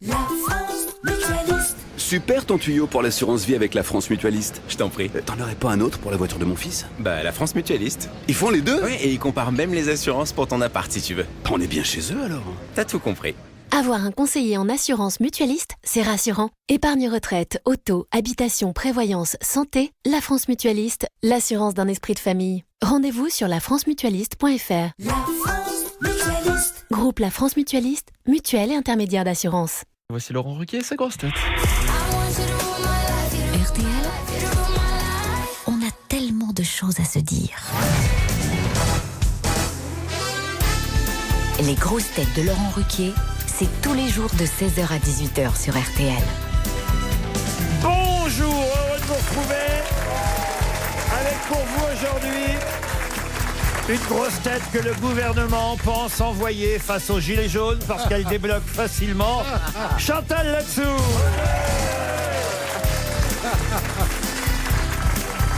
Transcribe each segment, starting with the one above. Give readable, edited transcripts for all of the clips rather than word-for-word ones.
La France Mutualiste. Super ton tuyau pour l'assurance vie avec la France Mutualiste. Je t'en prie. T'en aurais pas un autre pour la voiture de mon fils? Bah, la France Mutualiste. Ils font les deux? Oui, et ils comparent même les assurances pour ton appart si tu veux. On est bien chez eux alors. T'as tout compris. Avoir un conseiller en assurance mutualiste, c'est rassurant. Épargne retraite, auto, habitation, prévoyance, santé, la France Mutualiste, l'assurance d'un esprit de famille. Rendez-vous sur lafrancemutualiste.fr. La France Mutualiste. Groupe La France Mutualiste, mutuelle et intermédiaire d'assurance. Voici Laurent Ruquier et sa grosse tête. RTL, on a tellement de choses à se dire. Les grosses têtes de Laurent Ruquier, c'est tous les jours de 16h à 18h sur RTL. Bonjour, heureux de vous retrouver avec pour vous aujourd'hui une grosse tête que le gouvernement pense envoyer face aux gilets jaunes parce qu'elle débloque facilement. Chantal Latsou.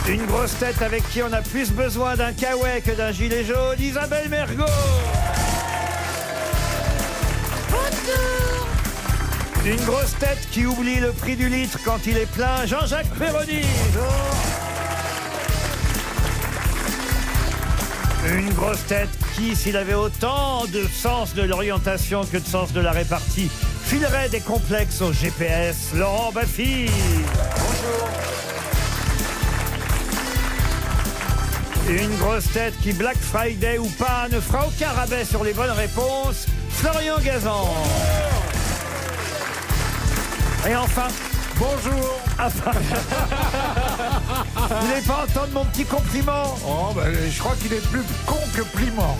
Une grosse tête avec qui on a plus besoin d'un caouet que d'un gilet jaune, Isabelle Mergo. Une grosse tête qui oublie le prix du litre quand il est plein, Jean-Jacques Perroni. Une grosse tête qui, s'il avait autant de sens de l'orientation que de sens de la répartie, filerait des complexes au GPS, Laurent Baffy. Bonjour. Une grosse tête qui, Black Friday ou pas, ne fera aucun rabais sur les bonnes réponses, Florian Gazan. Et enfin, bonjour. Enfin, vous n'allez pas entendre mon petit compliment? Oh, ben, je crois qu'il est plus con que pliment.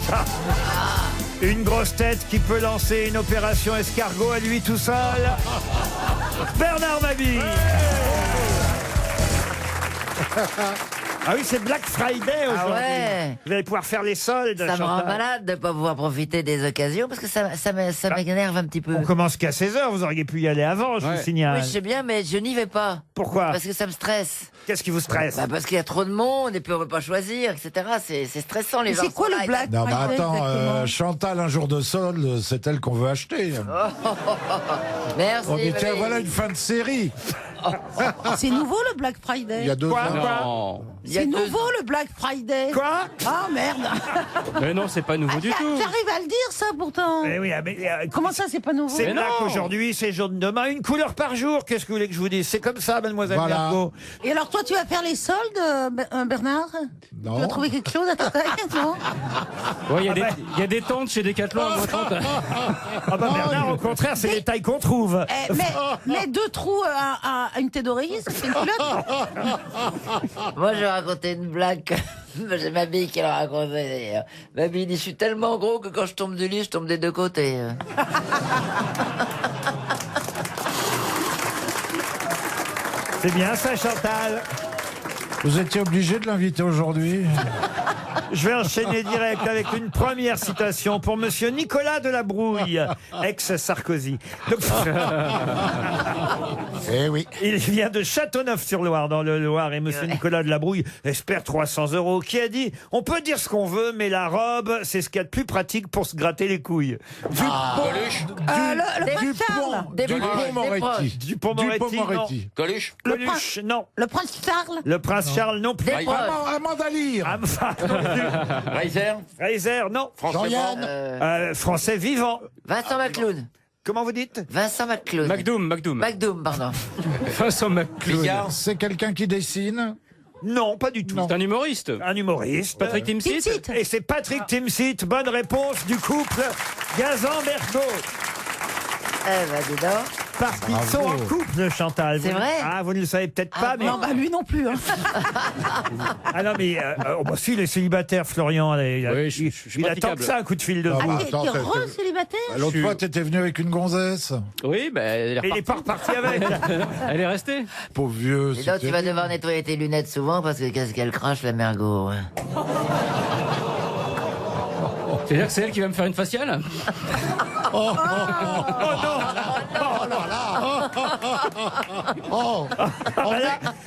Une grosse tête qui peut lancer une opération escargot à lui tout seul, Bernard Mabille. Ah oui, c'est Black Friday aujourd'hui. Ah ouais. Vous allez pouvoir faire les soldes. Ça me rend Chantal. malade de ne pas pouvoir profiter des occasions parce que ça m'énerve un petit peu. On commence qu'à 16h, vous auriez pu y aller avant, je vous signale. Oui, je sais bien, mais je n'y vais pas. Pourquoi? Parce que ça me stresse. Qu'est-ce qui vous stresse? Bah parce qu'il y a trop de monde et puis on ne peut pas choisir, etc. C'est stressant, les gens. C'est quoi sont le là, Black Non, mais Friday attends, exactement Chantal, un jour de solde, c'est elle qu'on veut acheter. Merci. Oh, mais tiens, Valérie. voilà une fin de série. C'est nouveau le Black Friday. Il y a 2 Quoi, ans. quoi? Non. Il y a C'est deux- nouveau le Black Friday. Quoi? Ah merde. Mais non, c'est pas nouveau du tout. J'arrive à le dire ça pourtant. Eh oui, ah, mais, Comment ça c'est pas nouveau? c'est Mais black non. aujourd'hui, c'est jaune demain, une couleur par jour. Qu'est-ce que vous voulez que je vous dise? C'est comme ça, mademoiselle Voilà. Mergo. Et alors toi tu vas faire les soldes, Bernard? Non. Tu vas trouver quelque chose à ta taille, non? Ouais, il y a des tentes chez Decathlon à moins 30. Ah bah Bernard, au contraire, c'est les tailles qu'on trouve. Mais 2 trous à une tête d'oreiller, ça fait une culotte. Moi, je vais raconter une blague. J'ai ma bille qui l'a raconté d'ailleurs. Ma bille dit, je suis tellement gros que quand je tombe du lit, je tombe des deux côtés. C'est bien ça, Chantal. Vous étiez obligé de l'inviter aujourd'hui. Je vais enchaîner direct avec une première citation pour monsieur Nicolas Delabrouille, ex-Sarkozy. Eh oui. Il vient de Châteauneuf-sur-Loire, dans le Loir, et monsieur Nicolas Delabrouille espère 300 €, qui a dit « On peut dire ce qu'on veut, mais la robe, c'est ce qu'il y a de plus pratique pour se gratter les couilles. » Le prince Charles. Dupont-Moretti. Dupond-Moretti, non. Coluche, non. Le prince Charles. Le prince Charles, non plus. Amanda Lear. Enfin, non plus. Reiser, non. Jean-Yann. Français vivant. Vincent McCloud. Comment vous dites? Vincent McCloud. McDoom. McDoom, pardon. Vincent McCloud. C'est quelqu'un qui dessine. Non, pas du tout. C'est un humoriste. Un humoriste. Patrick Timsit. Timsit. Et c'est Patrick Timsit. Bonne réponse du couple Gazan-Berthaud. Eh ben, dis donc. Parce qu'ils sont en couple, Chantal. C'est Vous- vrai? Ah, vous ne le savez peut-être Ah pas, mais... Non, bah lui non plus. Hein. Ah non, mais... oh, bah si, il est célibataire, Florian. Oui, je suis il attend praticable. que ça, un coup de fil de Ah vous. bah, T'es attends, re-célibataire? L'autre fois, t'étais venu avec une gonzesse. Oui, bah, elle Mais il est n'est pas reparti avec. Elle est restée. Pauvre vieux. Dis donc, tu c'était- vas devoir nettoyer tes lunettes souvent parce que qu'est-ce qu'elle crache, la mergot. C'est-à-dire que c'est elle qui va me faire une faciale. Oh non. Oh,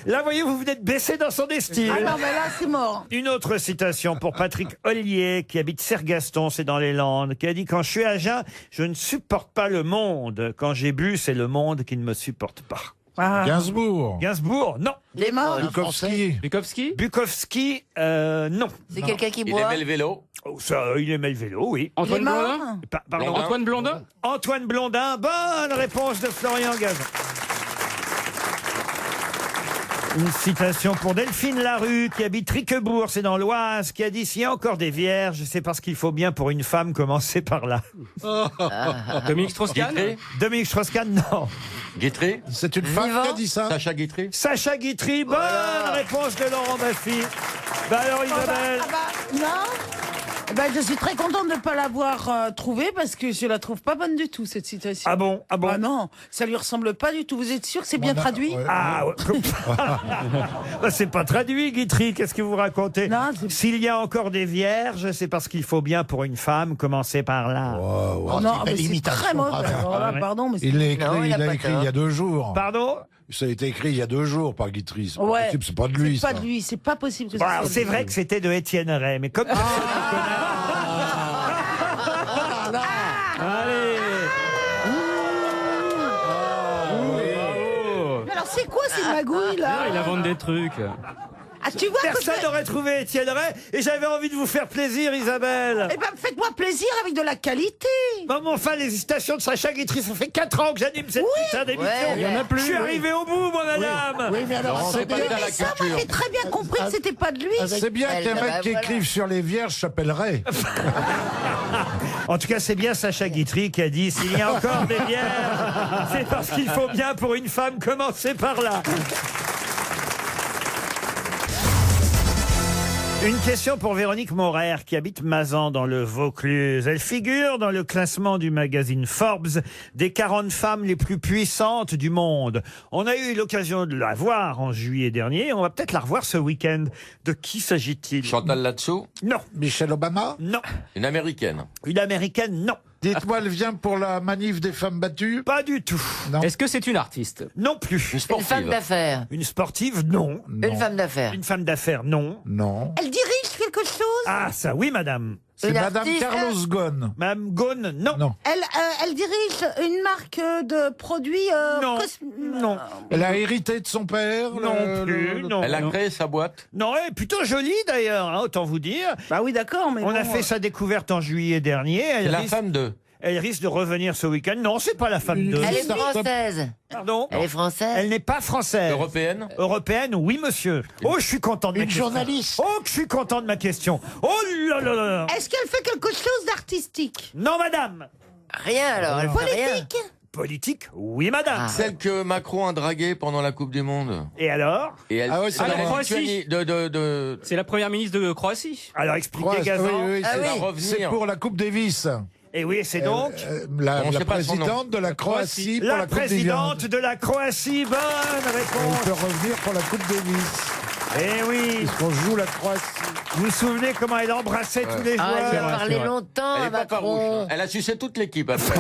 Là, voyez, vous venez de baisser dans son estime. Ah non, mais là, c'est mort. Une autre citation pour Patrick Ollier, qui habite Sergaston, c'est dans les Landes, qui a dit « Quand je suis à jeun, je ne supporte pas le monde. Quand j'ai bu, c'est le monde qui ne me supporte pas. Ah. Gainsbourg. » Gainsbourg, non. Les morts. Bukowski. Bukowski. Bukowski, non. C'est quelqu'un qui Il boit. aimait le vélo. Oh, ça, il aimait le vélo, oui. Antoine Il est mort. Blondin. Pardon. Blondin. Antoine Blondin. Antoine Blondin, bonne réponse de Florian Gazan. Une citation pour Delphine Larue, qui habite Riquebourg, c'est dans l'Oise, qui a dit « S'il y a encore des vierges, c'est parce qu'il faut bien pour une femme commencer par là. Dominique Strauss-Kahn. Guitry. » Dominique Strauss-Kahn, non. Guitry. C'est une femme Vivant. qui a dit ça. Sacha Guitry. Sacha Guitry, bonne réponse de Laurent Baffy. Bah alors Isabelle, Non. Eh ben, je suis très contente de ne pas l'avoir trouvée parce que je la trouve pas bonne du tout, cette citation. ah bon, ah bon. Ah non, ça lui ressemble pas du tout. Vous êtes sûr que c'est bien traduit? Ouais. Ah, ouais. Bah, c'est pas traduit, Guitry, qu'est-ce que vous racontez? Non, c'est- S'il y a encore des vierges, c'est parce qu'il faut bien pour une femme commencer par là. Oh, non, mais c'est très mauvais. Alors là, ouais. pardon, mais c'est- Il l'a écrit, Non, il a pas il tort. y a 2 jours. Pardon? Ça a été écrit il y a 2 jours par Guitry. C'est pas Ouais. possible, c'est pas de lui. C'est pas ça. de lui, c'est pas possible que Bon, ça alors, soit c'est de vrai lui. que c'était de Étienne Ray, mais comme... Allez. Mais alors, c'est quoi ces magouilles là? Il invente des trucs. Ah, tu vois que Personne je- n'aurait trouvé Étienne Ray, et j'avais envie de vous faire plaisir, Isabelle. Eh ben, faites-moi plaisir avec de la qualité. Bon, mais enfin, les citations de Sacha Guitry, ça fait 4 ans que j'anime cette putain d'émission. Ouais, il y en a Je suis arrivé au bout, mon madame. Oui, mais alors, Non, c'est c'est pas bien, dans la Mais ça, moi, culture. j'ai très bien compris que c'était pas de lui. c'est bien Elle, qu'un bah, mec qui voilà. écrive sur les vierges s'appellerait. En tout cas, c'est bien Sacha Guitry qui a dit « S'il y a encore des vierges, c'est parce qu'il faut bien pour une femme commencer par là. » Une question pour Véronique Morer, qui habite Mazan dans le Vaucluse. Elle figure dans le classement du magazine Forbes des 40 femmes les plus puissantes du monde. On a eu l'occasion de la voir en juillet dernier. On va peut-être la revoir ce week-end. De qui s'agit-il? Chantal Latsou. Non, Michelle Obama. non. Une américaine. Une américaine, non. Dites-moi, elle vient pour la manif des femmes battues. Pas du tout. Non. Est-ce que c'est une artiste? Non plus. Une Une sportive. femme d'affaires. Une sportive, non. Non. Une femme d'affaires. Une femme d'affaires, non. Non. Elle dirige quelque chose? Ah, ça, oui, madame. C'est Une Madame artiste. Carlos Ghosn. Madame Ghosn, non. Non. Elle dirige une marque de produits Non. Non. Elle a hérité de son père. Non plus, non. Elle a Non. créé sa boîte. Non, elle est plutôt jolie d'ailleurs, hein, autant vous dire. Bah oui, d'accord, mais On a bon, fait sa découverte en juillet dernier. C'est Elle la risque, femme de. elle risque de revenir ce week-end. Non, c'est pas la femme de. Elle est Start-up. française. Pardon. Elle est française. Elle n'est pas française. Européenne. Européenne, oui, monsieur. Oh, je suis content de ma question. journaliste. Oh, que je suis content de ma question. Oh là là là là. Est-ce qu'elle fait quelque chose d'artistique? Non, madame. Rien alors, elle fait rien. Politique? Politique, oui, madame. Ah. Celle que Macron a draguée pendant la Coupe du Monde. Et alors? Et elle. Ah ouais, c'est elle la a Croatie. Lituanie de. C'est la première ministre de Croatie. Alors, expliquez, Ouais, Gazan. oui, oui, Ah c'est- oui. Elle va c'est revenir. pour la Coupe Davis. Et oui, c'est donc La, On la sait pas son nom. présidente de la Croatie pour la la Coupe présidente Davis. de la Croatie. Bonne Elle réponse. peut revenir pour la Coupe Davis. Eh oui. Puisqu'on joue la Croatie. Vous vous souvenez comment elle embrassait tous les Ah, elle joueurs? a parlé vrai. longtemps Elle à est pas farouche. Macron. hein. Elle a sucé toute l'équipe après.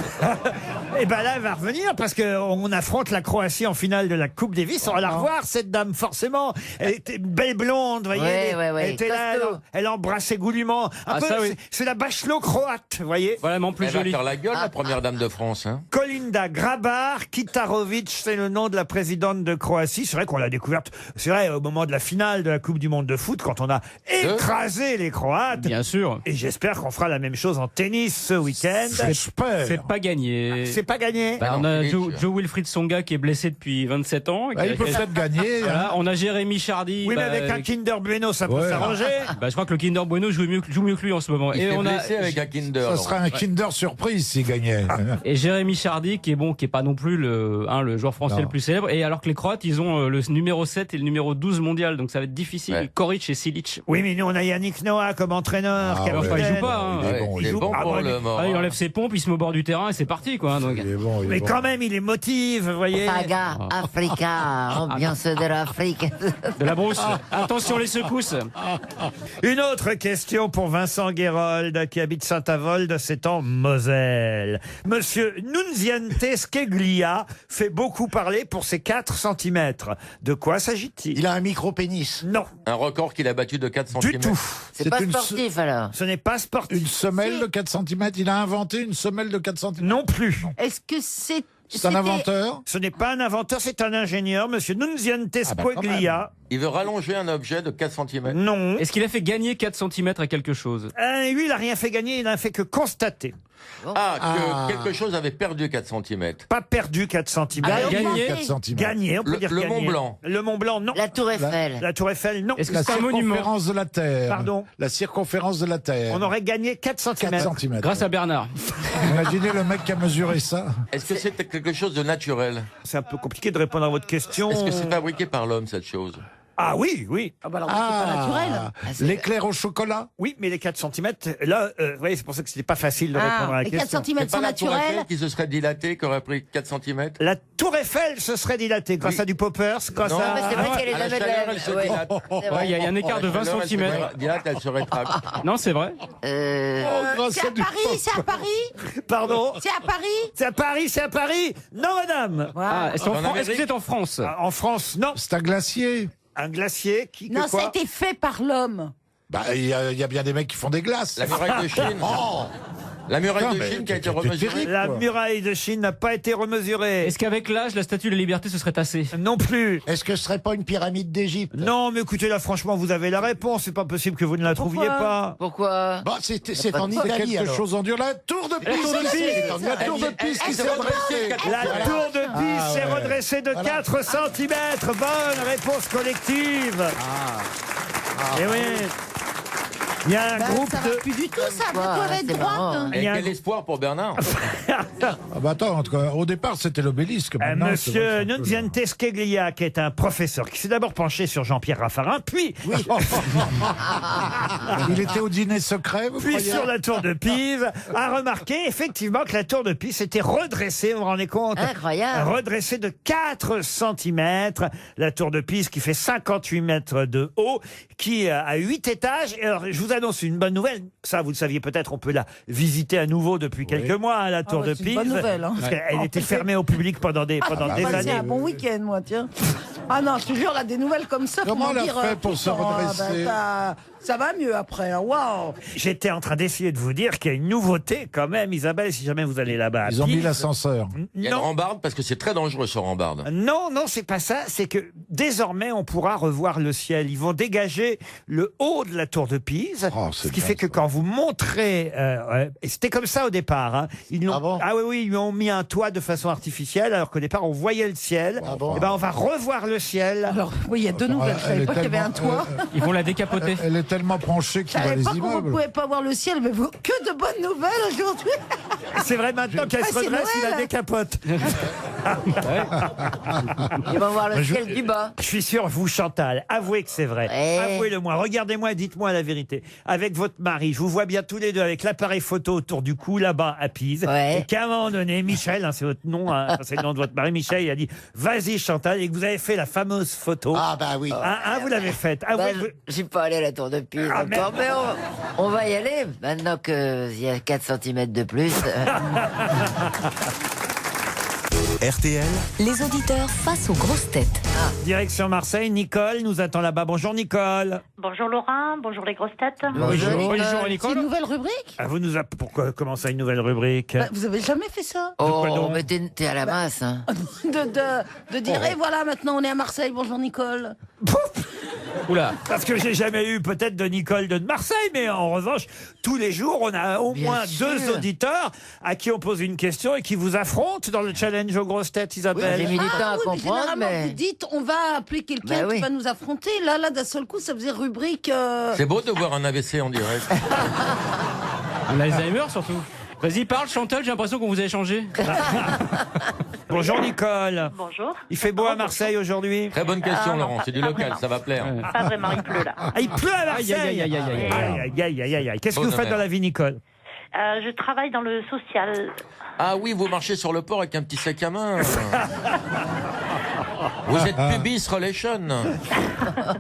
Et ben là, elle va revenir parce qu'on affronte la Croatie en finale de la Coupe Davis. On va la revoir, cette dame, forcément. Elle était une belle blonde, vous voyez. Ouais, ouais, ouais. Elle était là, Costaud. elle embrassait goulûment. Un Ah, peu, ça, oui. c'est la Bachelot croate, vous voyez. Voilà, mais en plus Elle va jolie. faire la gueule, la première dame de France. Hein. Kolinda Grabar-Kitarovic, c'est le nom de la présidente de Croatie. C'est vrai qu'on l'a découverte, c'est vrai, au moment de la finale de la Coupe du Monde de foot, quand on a écrasé les Croates. Bien sûr. Et j'espère qu'on fera la même chose en tennis ce week-end. J'espère. C'est pas gagné. C'est pas gagné. Bah, non, on a Philippe. Joe Wilfried Songa qui est blessé depuis 27 ans. Bah, il peut peut-être gagner. hein. Voilà, on a Jérémy Chardy. Oui, mais bah, avec un Kinder Bueno, ça peut Ouais. s'arranger. bah, je crois que le Kinder Bueno joue mieux que lui en ce moment. Il s'est blessé avec un Kinder. Ça sera un Kinder surprise s'il gagnait. Et Jérémy Chardy qui est pas non plus le joueur français Non. le plus célèbre. Et alors que les Croates, ils ont le numéro 7 et le numéro 12 mondial, donc ça va être difficile. Ouais. Koric et Silic. Oui, mais nous, on a Yannick Noah comme entraîneur. Ah, capitaine. Enfin, il joue pas. Hein. Il est Ouais, bon, il c'est est bon bon. pour Ah, le mort. Ah, il enlève ses pompes, il se met au bord du terrain et c'est parti, quoi. Donc... Il est bon, il est Mais bon. quand même, il les motive, vous voyez. Saga, Africa, ambiance de l'Afrique. De la brousse. Attention les secousses. Une autre question pour Vincent Guérold, qui habite Saint-Avold, c'est en Moselle. Monsieur Nunziante Skeglia fait beaucoup parler pour ses 4 cm. De quoi s'agit-il? Il a un micro-pénis. Non, Un record qu'il a battu de 4 cm. du tout. C'est pas une sportif alors. Ce n'est pas sportif. Une semelle de 4 cm. Il a inventé une semelle de 4 cm. Non plus. Est-ce que c'est... C'est un inventeur. Ce n'est pas un inventeur, c'est un ingénieur, monsieur Nunziante Ah bah, quand Skeglia. Il veut rallonger un objet de 4 cm. Non. Est-ce qu'il a fait gagner 4 cm à quelque chose? Lui, il n'a rien fait gagner, il n'a fait que constater. Ah, que Ah. quelque chose avait perdu 4 cm. Pas perdu 4 cm. Gagné. 4 cm. Gagné, on peut dire Le gagné. Mont Blanc. Le Mont Blanc, non. La Tour Eiffel. La Tour Eiffel, non. Est-ce que La c'est un monument? circonférence de la Terre. Pardon. La circonférence de la Terre. On aurait gagné 4 cm. 4 cm. Grâce à Bernard. Imaginez le mec qui a mesuré ça. Est-ce que c'est quelque chose de naturel? C'est un peu compliqué de répondre à votre question. Est-ce que c'est fabriqué par l'homme, cette chose? Ah oui, oui. Ah bah alors, c'est pas naturel. L'éclair au chocolat. Oui, mais les 4 cm, là, vous voyez, c'est pour ça que c'était pas facile de répondre à la les 4 question. cm C'est sont pas la Tour naturels. Eiffel qui se serait dilatée, qui aurait pris 4 cm? La Tour Eiffel se serait dilatée grâce Oui. à du poppers, grâce Non, à... Mais c'est vrai qu'elle est À la jamais de chaleur, elle se ouais. dilate. C'est vrai. Ouais, il y a un écart de 20 Alors, elle se cm. dilate, elle se rétracte. Non, c'est vrai. C'est à Paris, c'est à Paris. Pardon. C'est à Paris. C'est à Paris, c'est à Paris. Non, madame. Ah, est-ce En est-ce que Amérique c'est en France? En France, non. C'est un glacier. Un glacier qui... que Non, ça a quoi été fait par l'homme. Bah, il y a bien des mecs qui font des glaces. La muraille de Chine. Oh La muraille Non, de mais Chine qui a été t'es remesurée. terrible. La quoi. muraille de Chine n'a pas été remesurée. Est-ce qu'avec l'âge, la statue de la liberté se serait tassée? Non plus. Est-ce que ce serait pas une pyramide d'Égypte? Non, mais écoutez, là, franchement, vous avez la réponse. C'est pas possible que vous ne la trouviez pas. Pourquoi? Bah, c'est pas en de- C'est Italie quelque alors. chose en dur. La tour de Pise. tour de Pise. La tour de Pise qui s'est redressée. La tour de Pise Ah, s'est ouais. redressée de 4 cm. Bonne réponse collective. Et oui. Il y a un Bah, groupe ça va de... plus du tout, ça. Vous Ouais, pouvez être c'est marrant, droite. hein. Il y Et a un quel espoir pour Bernard. Ah bah attends, en tout cas, au départ c'était l'obélisque. Maintenant, c'est Monsieur vrai que c'est un peu- Nunziante Skeglia, qui est un professeur, qui s'est d'abord penché sur Jean-Pierre Raffarin, puis, Il était au dîner secret, vous puis croyez sur la tour de Pise, a remarqué effectivement que la tour de Pise était redressée, vous vous rendez compte? Incroyable. Redressée de 4 cm. La tour de Pise qui fait 58 mètres de haut, qui a 8 étages. Et alors, je vous annonce une bonne nouvelle. Ça, vous le saviez peut-être, on peut la visiter à nouveau depuis quelques mois, hein, la tour ouais, de c'est Pise. une bonne nouvelle, hein. Parce qu'elle était fermée au public pendant des Bah, années. c'est un bon week-end, moi, tiens. Ah non, je te jure, là, des nouvelles comme ça, Comment faut m'en elle a dire, fait pour tout se le temps, hein. redresser Ça va mieux après, hein. Waouh. J'étais en train d'essayer de vous dire qu'il y a une nouveauté quand même, Isabelle, si jamais vous allez là-bas. à Ils ont mis Pise. l'ascenseur. Il y a une Non. rambarde parce que c'est très dangereux ce rambarde. Non, non, c'est pas ça. C'est que désormais, on pourra revoir le ciel. Ils vont dégager le haut de la tour de Pise. Oh, Ce c'est qui bien, fait que ça. quand vous montrez, et c'était comme ça au départ. Hein, ils l'ont- Ah bon oui, oui, ils lui ont mis un toit de façon artificielle, alors qu'au départ on voyait le ciel. Ah bon Et ben, on va revoir le ciel. Alors, oui, il y a deux nouvelles. Je Elle savais est pas qu'il y avait un tellement- toit. Ils vont la décapoter. Elle est tellement branchée Je qu'il va savais les pas qu'on ne immeubles. pouvait pas voir le ciel, mais que de bonnes nouvelles aujourd'hui. C'est vrai, maintenant qu'elle se Ah, c'est redresse, il la Noël. décapote. Ils vont voir le ciel du bas. Je suis sûr, vous, Chantal, avouez que c'est vrai. Ouais. Avouez-le-moi. Regardez-moi et dites-moi la vérité. Avec votre mari, je vous vois bien tous les deux avec l'appareil photo autour du cou, là-bas, à Pise. Ouais. Et qu'à un moment donné, Michel, hein, c'est votre nom, hein, c'est le nom de votre mari, Michel, il a dit, vas-y, Chantal, et que vous avez fait la fameuse photo. Ah bah oui. Vous l'avez faite. Bah, Avouez que vous- je suis pas allé à la tour de Pise Ah, encore, mais on va y aller. Maintenant qu'il y a 4 cm de plus. RTL, les auditeurs face aux grosses têtes. Direction Marseille, Nicole nous attend là-bas. Bonjour, Nicole. Bonjour Laurent, bonjour les grosses têtes. Bonjour. Bonjour C'est Nicole. une nouvelle rubrique. Vous nous pourquoi commencer une nouvelle rubrique? Bah, vous avez jamais fait ça quoi donc Oh, mais t'es à la masse, hein. de dire, et voilà, maintenant on est à Marseille. Bonjour Nicole. Oula. Parce que j'ai jamais eu peut-être de Nicole de Marseille, mais en revanche, tous les jours, on a au Bien moins sûr. 2 auditeurs à qui on pose une question et qui vous affrontent dans le challenge aux grosses têtes, J'ai Isabelle. mis du temps à oui, mais comprendre, généralement, mais... vous dites, on va appeler quelqu'un Bah oui. qui va nous affronter. Là, d'un seul coup, ça faisait rubrique. C'est beau de voir un AVC en direct. Un Alzheimer surtout. Vas-y, parle, Chantal, j'ai l'impression qu'on vous a échangé. Bonjour Nicole. Bonjour. Il fait beau à Marseille aujourd'hui? Très bonne question, Ah, non, Laurent. pas- C'est du pas local, vraiment. ça va plaire. Pas vraiment, il pleut là. Ah, il pleut à Marseille. Aïe, aïe, aïe, aïe, aïe, aïe. Aïe, aïe, aïe, aïe. Qu'est-ce que vous Bonne faites dans mère. la vie, Nicole? Je travaille dans le social. Ah oui, vous marchez sur le port avec un petit sac à main. Vous êtes Pubis Relation.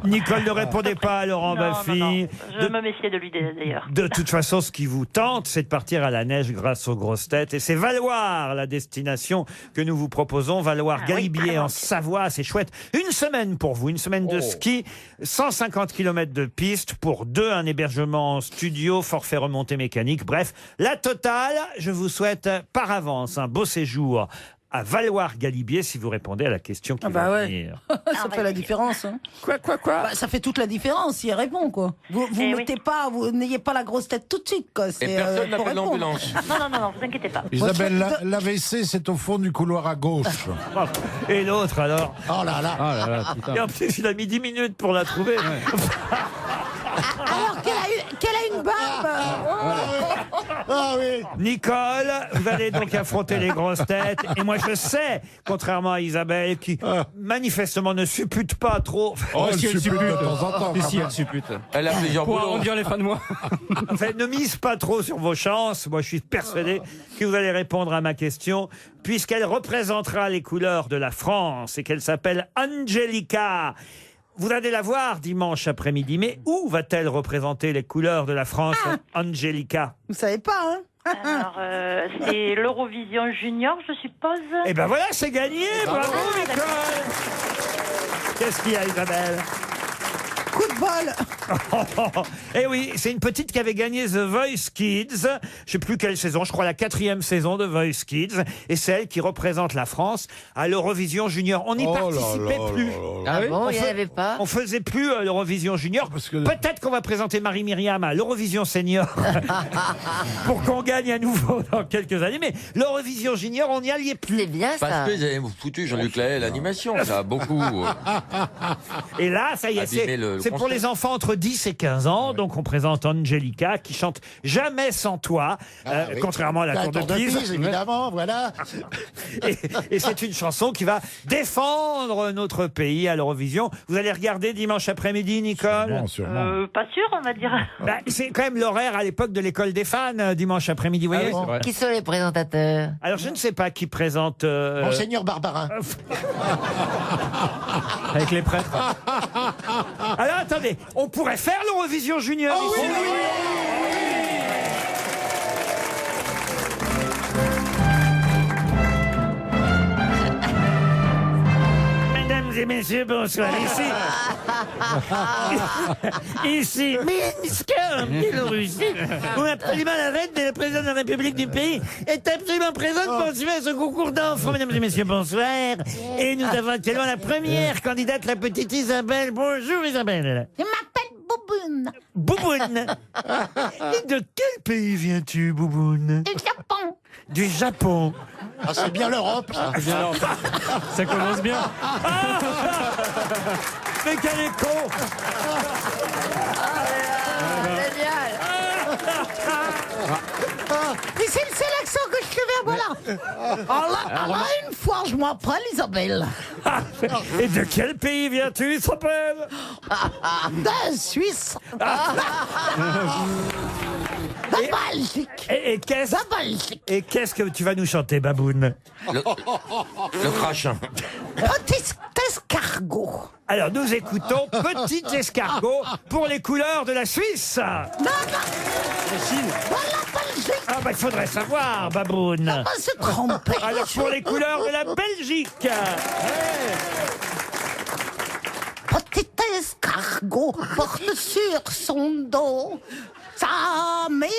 Nicole ne répondait pas à Laurent Baffy. Je me méfiais de lui d'ailleurs. De toute façon, ce qui vous tente, c'est de partir à la neige grâce aux grosses têtes. Et c'est Valloire, la destination que nous vous proposons. Valloire-Galibier en Savoie, c'est chouette. Une semaine pour vous, une semaine de ski, 150 km de piste pour deux, un hébergement en studio, forfait remontée mécanique. Bref, la totale, je vous souhaite par avance un beau séjour à Valloire-Galibier si vous répondez à la question qui va venir. Ça fait la différence. Hein. Quoi Bah, ça fait toute la différence s'il répond, quoi. Vous mettez pas, vous n'ayez pas la grosse tête tout de suite, quoi. Et personne faut n'appelle répondre. l'ambulance. Non, vous inquiétez pas. Isabelle, l'AVC, c'est au fond du couloir à gauche. Et l'autre alors? Oh là là. Oh là là, putain. Et en plus, il a mis 10 minutes pour la trouver. Alors qu'elle a une barbe. Ah oui. Nicole, vous allez donc affronter les grosses têtes. Et moi, je sais, contrairement à Isabelle, qui manifestement ne suppute pas trop. Oh, si elle suppute de temps en temps. Mais si, elle suppute. Elle a plusieurs Pour boulots. arrondir les fins de mois. Enfin, ne mise pas trop sur vos chances. Moi, je suis persuadé que vous allez répondre à ma question, puisqu'elle représentera les couleurs de la France et qu'elle s'appelle Angelica. Vous allez la voir dimanche après-midi. Mais où va-t-elle représenter les couleurs de la France, Angelica? Vous savez pas, hein? Alors, c'est l'Eurovision Junior, je suppose. Eh ben voilà, c'est gagné. Bravo, Nicole. Qu'est-ce qu'il y a, Isabelle? Coup de bol. Eh oui, c'est une petite qui avait gagné The Voice Kids. Je sais plus quelle saison, je crois la 4e saison de Voice Kids. Et c'est elle qui représente la France à l'Eurovision Junior. On n'y participait plus. Ah bon, il n'y On avait pas. On faisait plus l'Eurovision Junior. Peut-être qu'on va présenter Marie-Myriam à l'Eurovision Senior pour qu'on gagne à nouveau dans quelques années. Mais l'Eurovision Junior, on n'y alliait plus. C'est bien ça. Parce qu'ils avaient foutu Jean-Luc Lahaye l'animation, ça a beaucoup. Et là, ça y est, Abîmer le c'est pour concept. les enfants entre 10 et 15 ans. Donc, on présente Angelica qui chante Jamais sans toi, Oui. contrairement à la Tour de Pise. évidemment, voilà. Et c'est une chanson qui va défendre notre pays à l'Eurovision. Vous allez regarder dimanche après-midi, Nicole? Sûrement. Pas sûr, on va dire. Bah, c'est quand même l'horaire à l'époque de l'école des fans, dimanche après-midi, vous voyez? Qui sont les présentateurs? Alors, je ne sais pas qui présente... Monseigneur Barbarin. Avec les prêtres. Alors, attendez, on pourrait faire l'Eurovision Junior ici. Mesdames et messieurs, bonsoir. Ici, Minsk, en Biélorussie, où absolument la reine de la présidente de la République du pays est absolument présente pour suivre ce concours d'enfants. Mesdames et messieurs, bonsoir. Et nous avons actuellement la première candidate, la petite Isabelle. Bonjour Isabelle. Je m'appelle Bouboune. Bouboune. Et de quel pays viens-tu, Bouboune? Du Japon. Du Japon. Ah, c'est bien l'Europe, ça. C'est bien, alors, ça commence bien. Mais quel est con! Génial. Mais c'est le seul accent que je fais, voilà. Alors là, une fois, je m'appelle Isabelle. Et de quel pays viens-tu, Isabelle? De Suisse. De Belgique. Et qu'est-ce De Belgique. et qu'est-ce que tu vas nous chanter, Baboune? Le crash. Petit escargot. Alors, nous écoutons Petit Escargot pour les couleurs de la Suisse. Non, voilà Belgique. Ah, bah, il faudrait savoir, Baboune. On va se tromper. Alors, pour les couleurs de la Belgique. Petit escargot porte sur son dos sa maisonnette.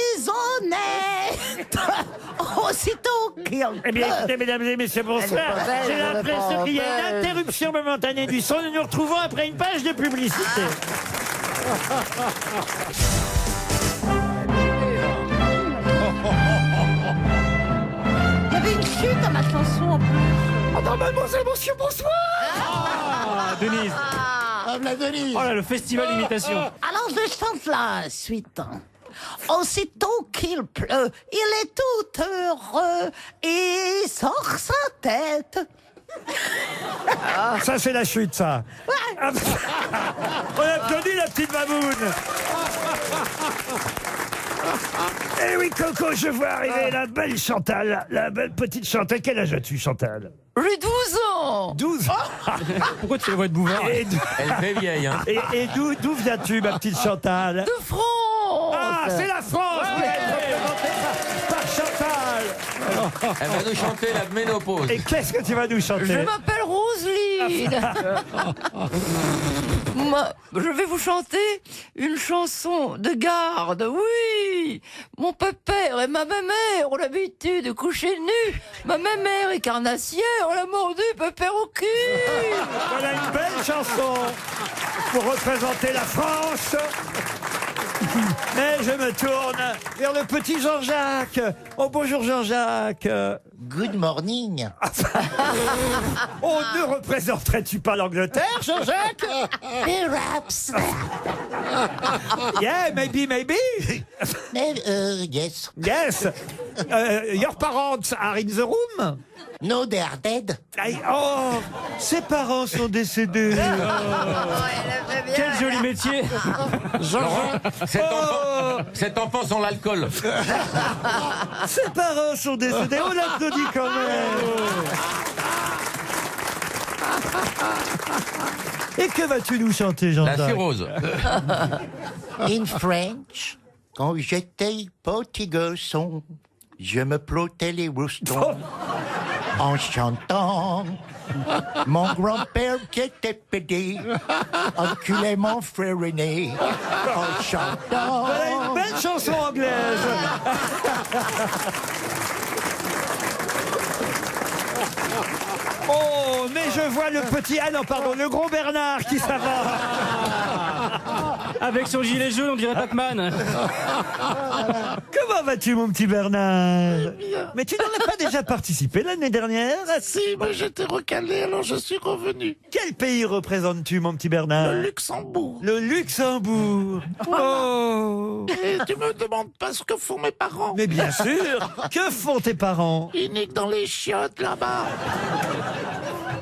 Aussitôt qu'il Eh bien, écoutez, mesdames et messieurs, bonsoir. Elle est pas belle, J'ai elle est l'impression pas qu'il y a une belle. interruption momentanée du son. Nous nous retrouvons après une page de publicité. Il y avait une chute à ma chanson en plus. Oh non, mademoiselle, monsieur, bonsoir. Ah, Denise. Ah, la Denise. Oh là, le festival d'imitation. Alors je chante la suite. Aussitôt qu'il pleut, il est tout heureux et sort sa tête. Ça, c'est la chute, ça. Ah, on applaudit la petite baboune. Eh oui, Coco, je vois arriver la belle Chantal, la belle petite Chantal. Quel âge as-tu, Chantal? J'ai 12 ans. 12 ans. Pourquoi tu fais la voix de Bouvard? Elle fait vieille, hein. Et d'où viens-tu, ma petite Chantal? De France. Ah, c'est la France qui va être représentée par Chantal. Elle va nous chanter la ménopause. Et qu'est-ce que tu vas nous chanter? Je m'appelle Roselyne. Je vais vous chanter une chanson de garde. Oui, mon pépère et ma mère ont l'habitude de coucher nus. Ma mère est carnassière, on l'a mordu, pépère au cul. Voilà une belle chanson pour représenter la France. Mais je me tourne vers le petit Jean-Jacques. Oh, bonjour Jean-Jacques. Good morning. Oh, ne représenterais-tu pas l'Angleterre, Jean-Jacques? Perhaps. Yeah, maybe. Yes. Yes. Your parents are in the room? No, they are dead. Oh, ses parents sont décédés. Quel joli métier. Cet enfant sans l'alcool. Ses parents sont décédés. On l'applaudit quand même. Et que vas-tu nous chanter, Jean-Jacques? La cirrhose. In French, quand j'étais petit garçon, je me plottais les roustons en chantant. Mon grand-père qui était pédé enculait mon frère aîné en chantant. Voilà une belle chanson anglaise. Oh, mais je vois le petit... Ah non, pardon, le gros Bernard qui s'avance. Avec son gilet jaune, on dirait Pac-Man. Comment vas-tu, mon petit Bernard? Mais tu n'aurais pas déjà participé l'année dernière? Si, moi j'étais recalé, alors je suis revenu. Quel pays représentes-tu, mon petit Bernard? Le Luxembourg. Le Luxembourg. Oh. Et tu me demandes pas ce que font mes parents. Mais bien sûr. Que font tes parents? Ils niquent dans les chiottes là-bas.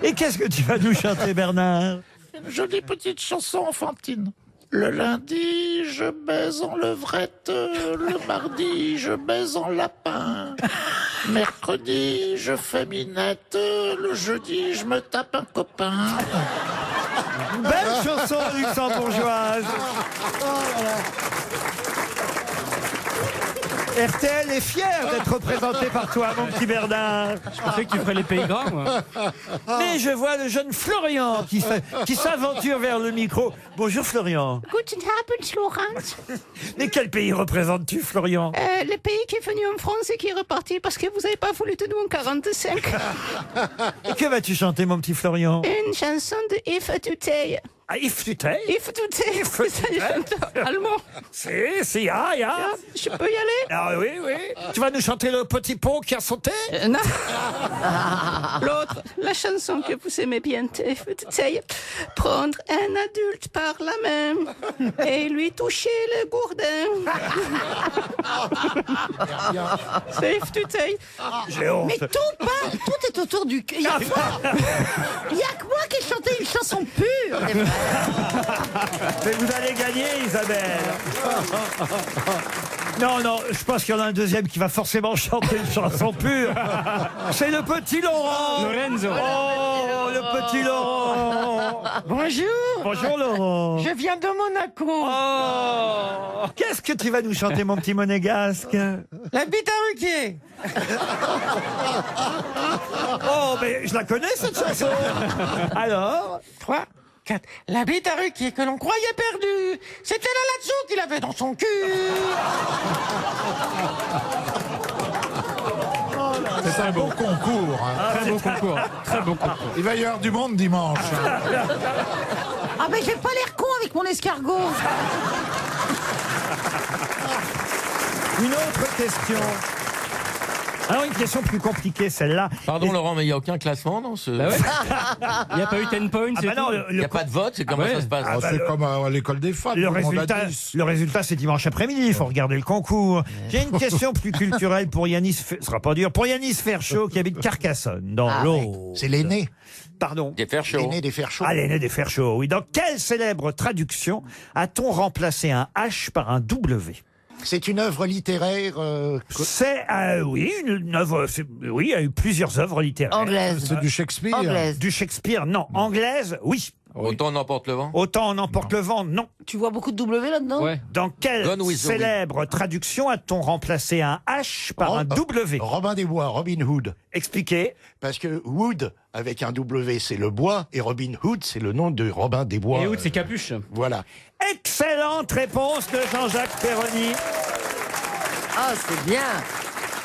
Et qu'est-ce que tu vas nous chanter, Bernard? Une jolie petite chanson enfantine. Le lundi, je baise en levrette. Le mardi, je baise en lapin. Mercredi, je fais minette. Le jeudi, je me tape un copain. Belle chanson luxembourgeoise. RTL est fier d'être représenté par toi, mon petit Bernard. Je pensais que tu ferais les pays gras, moi. Mais je vois le jeune Florian qui s'aventure vers le micro. Bonjour Florian. Guten Abend, Laurence. Mais quel pays représentes-tu, Florian? Le pays qui est venu en France et qui est reparti parce que vous n'avez pas voulu de nous en 45. Et que vas-tu chanter, mon petit Florian? Une chanson de Yves Tutey. Ah, Yves Tutey? Yves Tutey, c'est un chanteur allemand. Si, ja. Je peux y aller? Ah oui. Tu vas nous chanter le petit pot qui a sauté? Non. L'autre, la chanson que vous aimez bien, Yves Tutey. Prendre un adulte par la main et lui toucher le gourdin. C'est Yves Tutey. J'ai honte. Mais tout est autour du cul. Il y a que moi qui ai chanté une chanson pure. Mais vous allez gagner, Isabelle. Non, je pense qu'il y en a un deuxième qui va forcément chanter une chanson pure. C'est le petit Laurent. Lorenzo. Oh, le petit Laurent. Bonjour. Bonjour Laurent. Je viens de Monaco. Oh, qu'est-ce que tu vas nous chanter, mon petit monégasque? La bite à Ruquier. Oh, mais je la connais, cette chanson. Alors? 3, 4. La bite à Ruquier que l'on croyait perdue. C'était la Lazzo qu'il avait dans son cul. C'est un beau concours. Très beau concours. Très beau concours. Il va y avoir du monde dimanche. Ah mais j'ai pas l'air con avec mon escargot. Une autre question. Alors, une question plus compliquée, celle-là. Pardon Laurent, mais il n'y a aucun classement dans ce... Bah ouais. Il n'y a pas eu 10 points, Ah c'est bah non, tout. Il n'y a pas de vote, c'est comment ça se passe? Oh, c'est comme à l'école des femmes. Le tout monde a résultat, 10. le résultat, c'est dimanche après-midi. Il faut regarder le concours. J'ai une question plus culturelle pour Yanis. Ce sera pas dur. Pour Yanis Ferchaud, qui habite Carcassonne, dans l'Aube. C'est l'aîné. Pardon. Des fers chauds. L'aîné des fers chauds. Ah, l'aîné des fers chauds, oui. Dans quelle célèbre traduction a-t-on remplacé un H par un W? C'est une œuvre littéraire. C'est, oui, une œuvre. Oui, il y a eu plusieurs œuvres littéraires. Anglaise. C'est du Shakespeare. Anglaise. Du Shakespeare, non. Anglaise, oui. Autant n'emporte le vent. Autant en emporte le vent, non. Tu vois beaucoup de W là-dedans? Ouais. Dans quelle Gone with the célèbre traduction a-t-on remplacé un H par un W? Robin des Bois, Robin Hood. Expliquez. Parce que Wood, avec un W, c'est le bois, et Robin Hood, c'est le nom de Robin des Bois. Et Hood, c'est capuche. Voilà. Excellente réponse de Jean-Jacques Perroni. Ah, c'est bien.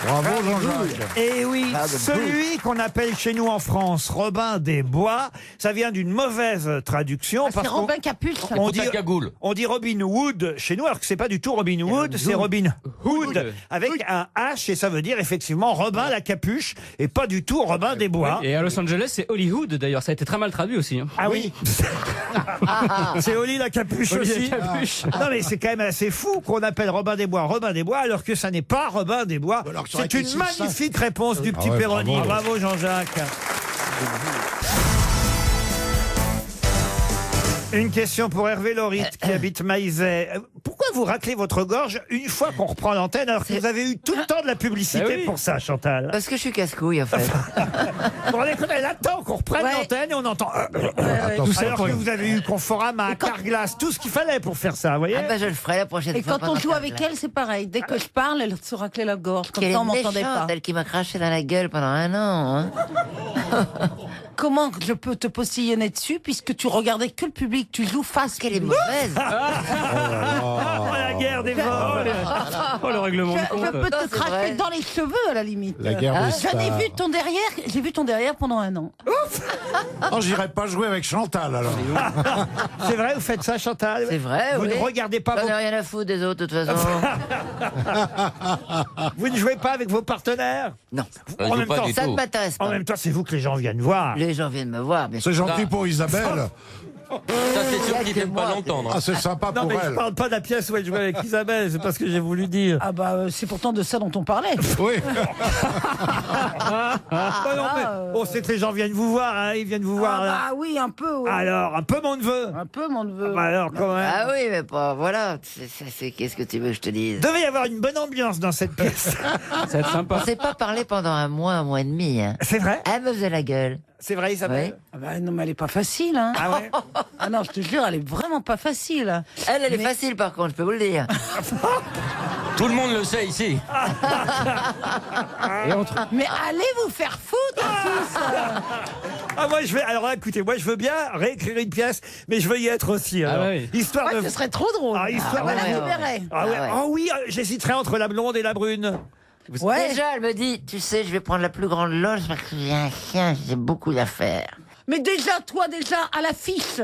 Bravo Jean-Jacques. Et oui, celui qu'on appelle chez nous en France Robin des Bois, ça vient d'une mauvaise traduction. C'est Robin Capuche. on Écoute dit, la cagoule. on dit Robin Hood chez nous, alors que c'est pas du tout Robin Hood, c'est Robin Hood avec un H et ça veut dire effectivement Robin la capuche et pas du tout Robin des Bois. Et à Los Angeles, c'est Hollywood d'ailleurs. Ça a été très mal traduit aussi. Hein. Ah oui, c'est Oli la capuche Oli la aussi. capuche. Non mais c'est quand même assez fou qu'on appelle Robin des Bois alors que ça n'est pas Robin des Bois. Alors que ça aurait C'est été une si magnifique réponse du petit ouais, Perroni. bravo. Bravo Jean-Jacques. Une question pour Hervé Lorit qui habite Maizet. Pourquoi vous raclez votre gorge une fois qu'on reprend l'antenne alors que vous avez eu tout le temps de la publicité Bah oui. pour ça, Chantal? Parce que je suis casse-couille, en fait. Bon, elle attend qu'on reprenne Ouais. l'antenne et on entend. Attention. Alors que vous avez eu Conforama, Carglass, tout ce qu'il fallait pour faire ça, vous voyez? Ah ben, je le ferai la prochaine Et fois. quand on pendant joue avec Carglass. elle, c'est pareil. Dès que je parle, elle se raclait la gorge. Comme Qu'elle ça, on est m'entendait méchante, pas. elle qui m'a craché dans la gueule pendant 1 an. Hein. Comment je peux te postillonner dessus puisque tu regardais que le public, tu joues face. Qu'elle est mauvaise. Oh, la guerre des vols! Oh, le règlement de Je compte. peux Non, te c'est cracher vrai. dans les cheveux à la limite. La guerre des J'en ai stars. vu ton derrière, j'ai vu ton derrière pendant 1 an. Oh, j'irai pas jouer avec Chantal alors. C'est vrai, vous faites ça, Chantal? C'est vrai, Vous oui. ne regardez pas J'en vos... ai rien à foutre des autres, de toute façon. Vous ne jouez pas avec vos partenaires? Non. Je En joue même pas temps, du Ça ne tout. m'intéresse En pas. même temps, c'est vous que les gens viennent voir. Les gens viennent me voir, bien sûr. C'est gentil pour Isabelle. Ça, c'est sûr qu'ils viennent pas l'entendre. Ah, c'est sympa Non, pour mais je elle. parle pas de la pièce où elle jouait avec Isabelle, c'est pas ce que j'ai voulu dire. Ah bah c'est pourtant de ça dont on parlait. Oui. Ah, non, mais, oh, c'est que les gens viennent vous voir, hein, ils viennent vous voir. Ah là. bah oui, un peu. Ouais. Alors, un peu mon neveu. Un peu mon neveu. Bah alors, quand même. Ah oui, mais pas. Voilà. Qu'est-ce que tu veux que je te dise? Devait y avoir une bonne ambiance dans cette pièce. Ça va être On sympa. s'est pas parlé pendant 1 mois et demi. Hein. C'est vrai? Elle me faisait la gueule. C'est vrai, Isabelle? Ah bah non, mais elle est pas facile. Hein. Ah ouais? Ah non, je te jure, elle est vraiment pas facile. Elle est facile, par contre, je peux vous le dire. Tout le monde le sait ici. Et entre... Mais allez vous faire foutre, tous. Ah, moi, je vais. Alors, là, écoutez, moi, je veux bien réécrire une pièce, mais je veux y être aussi. Alors. Ah oui. Histoire Ouais, de. ce serait trop drôle. Ah, histoire on va de- la ouais, libérer. Ah, ouais. Ah ouais. Oh oui, j'hésiterais entre la blonde et la brune. Ouais. Déjà, elle me dit, tu sais, je vais prendre la plus grande loge parce que j'ai un chien, j'ai beaucoup d'affaires. Mais déjà, toi, à l'affiche,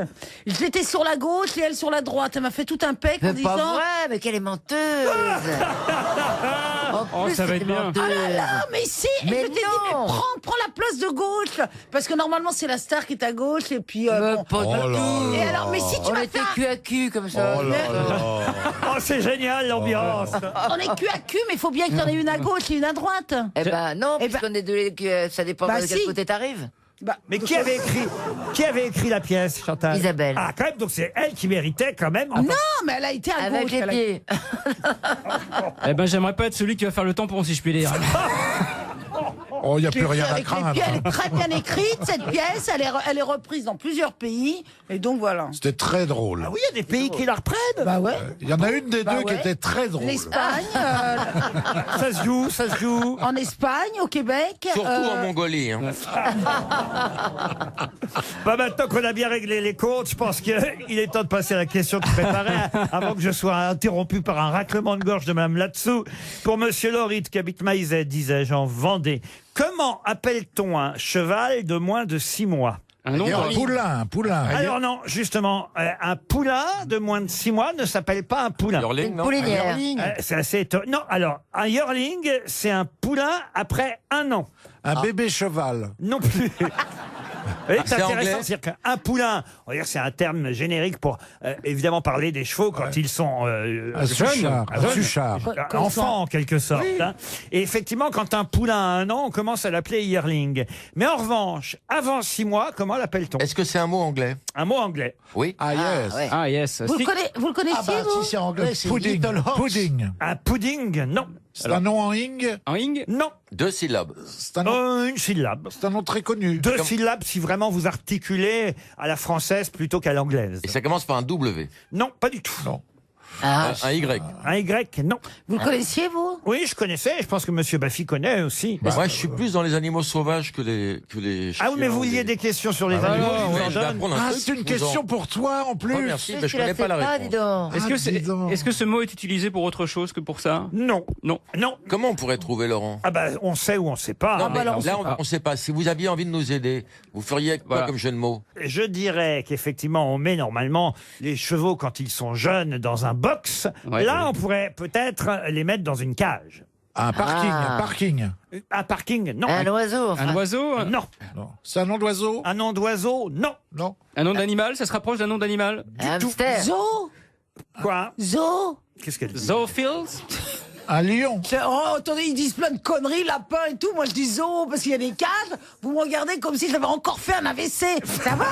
j'étais sur la gauche et elle sur la droite. Elle m'a fait tout un pec en Mais disant... pas vrai, mais qu'elle est menteuse. En Oh, plus, ça va c'est être bien. menteuse. Ah mais si. Et Mais je t'ai dit, non. mais prends la place de gauche. Parce que normalement, c'est la star qui est à gauche. Et puis... Mais bon. pas Oh du là tout. Et alors, mais si tu On vas était faire... cul à cul comme ça. Oh là là. Oh, c'est génial, l'ambiance. On est cul à cul, mais il faut bien qu'il y en ait une à gauche et une à droite. Eh ben non, Eh ben- puisqu'on est deux, ça dépend Bah de quel si. côté t'arrives. Bah, Mais qui avait écrit la pièce, Chantal? Isabelle. Ah, quand même, donc c'est elle qui méritait quand même. non, mais elle a été à Avec gauche. les elle a- pieds. Eh ben, j'aimerais pas être celui qui va faire le tampon, si je puis dire. Oh, il n'y a plus rien à Avec les craindre. pieds, elle est très bien écrite, cette pièce. Elle est reprise dans plusieurs pays. Et donc voilà. C'était très drôle. Ah oui, il y a des pays qui la reprennent. Bah ouais. Il y en a une des Bah deux qui ouais. était très drôle. L'Espagne, Ça se joue, ça se joue. en Espagne, au Québec. Surtout en Mongolie. Hein. Bah maintenant qu'on a bien réglé les comptes, je pense qu'il est temps de passer à la question que je préparais avant que je sois interrompu par un raclement de gorge de Mme Latsou. Pour Monsieur Lorit, qui habite Maizet, disais-je, en Vendée. Comment appelle-t-on un cheval de moins de 6 mois? Un nom, Un poulain. Alors non, justement, un poulain de moins de 6 mois ne s'appelle pas un poulain. Yearling, non Poulinière. C'est assez étonnant. Non, alors, un yearling, c'est un poulain après 1 an. Un bébé cheval. Non plus. C'est c'est intéressant, anglais. c'est-à-dire qu'un poulain, on va dire que c'est un terme générique pour évidemment parler des chevaux quand ils sont Un suchard. Un suchard. enfants en quelque sorte. Hein. Et effectivement, quand un poulain a 1 an, on commence à l'appeler yearling. Mais en revanche, avant 6 mois, comment l'appelle-t-on? Est-ce que c'est un mot anglais? Un mot anglais. Oui. Ah yes. Ah, yes. Vous le connaissiez, vous Si c'est anglais, c'est Pudding. Little Horse. Pudding. Un pudding, non. C'est un nom en ing. Un ing? Non. 2 syllabes. C'est un nom, Une syllabe. c'est un nom très connu. 2 syllabes si vraiment vous articulez à la française plutôt qu'à l'anglaise. Et ça commence par un W. Non, pas du tout. Non. Ah. Un Y. Un Y, non. Vous le connaissiez, vous? Oui, je connaissais. Je pense que Monsieur Baffy connaît aussi. Moi, je suis plus dans les animaux sauvages que les chiens. Ah oui, mais vous vouliez des questions sur les animaux. oui, je vous ouais, en je vais donne. apprendre un Ah, truc, c'est une je vous question en- pour toi en plus. Oh, merci, mais je Tu la connais fais pas la pas, réponse. dis donc. Est-ce que ce mot est utilisé pour autre chose que pour ça? Non. Non. Non. Comment on pourrait trouver Laurent? Ah bah, on sait ou on sait pas. Non, hein. mais alors, on là, sait on ne sait pas. Si vous aviez envie de nous aider, vous feriez quoi Voilà. comme jeu de mots? Je dirais qu'effectivement, on met normalement les chevaux quand ils sont jeunes dans un box. Ouais. Là, on pourrait peut-être les mettre dans une cage. Un parking. Ah. Un parking. Un parking, non. Un oiseau, enfin. Un oiseau? Non. Non. C'est un nom d'oiseau. Un nom d'oiseau, non. Non. Un nom d'animal? Ça se rapproche d'un nom d'animal? Un hamster. Zoo. Quoi? Zoo. Qu'est-ce qu'elle dit? Zoophils? Un lion. Oh, attendez, ils disent plein de conneries, lapins et tout. Moi, je dis zoo parce qu'il y a des cages. Vous me regardez comme si j'avais encore fait un AVC. Ça va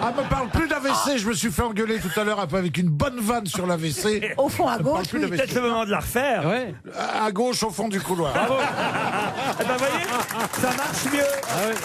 Ah, me parle plus d'AVC. Je me suis fait engueuler tout à l'heure un peu avec une bonne vanne sur l'AVC. Au fond, à Me parle gauche, plus oui. d'AVC. Peut-être le moment de la refaire. Ouais. À gauche, au fond du couloir. Eh ben, voyez, ça marche mieux.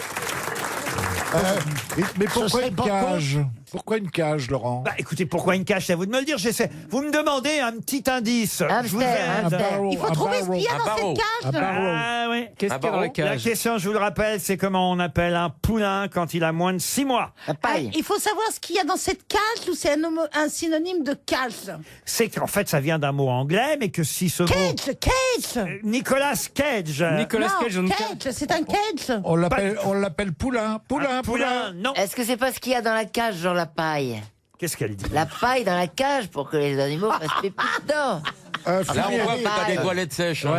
Mais pourquoi serait une pas cage? Pourquoi une cage, Laurent? Bah écoutez, pourquoi une cage? C'est à vous de me le dire. J'essaie. Vous me demandez un petit indice. Je vous Hamster, aide. hamster. Il faut trouver ce qu'il y a Un dans barreau. cette Un cage. barreau. Ah oui. Qu'est-ce qu'il y a dans la La cage? question, je vous le rappelle, c'est comment on appelle un poulain quand il a moins de 6 mois. La paille. Il faut savoir ce qu'il y a dans cette cage ou c'est un synonyme de cage. C'est qu'en fait, ça vient d'un mot anglais, mais que si ce mot... Cage. Nicolas Cage. Nicolas Non, Cage dans une cage. cage, c'est un cage. On l'appelle poulain. Poulain, Poulain, non. Est-ce que c'est pas ce qu'il y a dans la cage, genre la paille? Qu'est-ce qu'elle dit? La paille dans la cage pour que les animaux fassent pipi dedans. Là, on Fumier. voit que t'as des toilettes sèches. hein.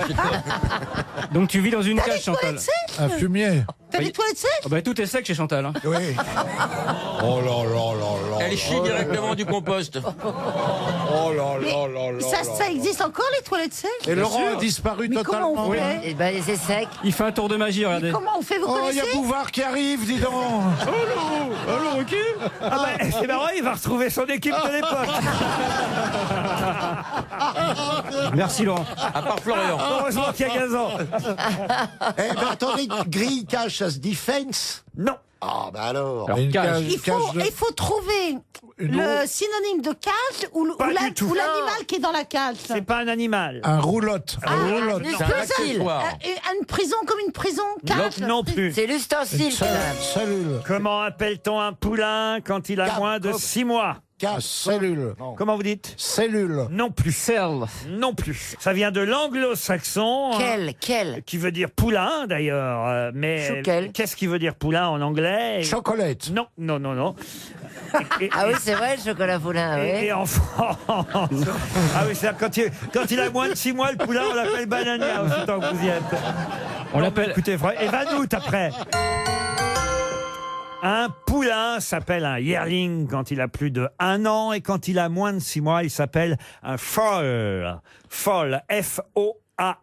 Donc tu vis dans une T'as cage, des Chantal. toilettes sèches Un fumier. T'as des toilettes sèches Oh bah, tout est sec chez Chantal. Hein. Oui. Oh là là là là. Elle chie directement du compost. Oh là là là là. Ça existe encore, les toilettes sèches Et Laurent sûr. a disparu Mais comment totalement. on fait Et ben c'est sec. Il fait un tour de magie, Mais regardez. comment on fait, vous Oh, il y a connaissez Bouvard qui arrive, dis donc. Alors, ok. Ah bah, c'est marrant, il va retrouver son équipe de l'époque. Merci, Laurent. À part Florian. Heureusement qu'il y a Gazan. Eh ben attendez, grille, cage, ça se dit fence. Non. Ah bah alors. Une cage. Il faut trouver le synonyme de cage ou Pas du tout. l'animal qui est dans la cage. C'est pas un animal. Un roulotte. Un roulotte. C'est un accessoire. Une prison comme une prison, cage. Non plus. C'est l'ustensile. Cellule. Comment appelle-t-on un poulain quand il a moins de 6 mois? Cellule. Comment vous dites? Cellule. Non plus. Cell. Non plus. Ça vient de l'anglo-saxon. Quel Qui veut dire poulain d'ailleurs. Mais Chouquel. qu'est-ce qui veut dire poulain en anglais? Chocolate. Non, non, non, non. Et- Ah oui, c'est vrai, le chocolat poulain, Et, oui. et en France. Ah oui, c'est quand il a moins de 6 mois, le poulain, on l'appelle banania, aussi tant que vous y êtes. On l'appelle. Écoutez, et Vanout après. Un poulain s'appelle un yearling quand il a plus de 1 an et quand il a moins de 6 mois, il s'appelle un foal. Foal, F-O-A-L.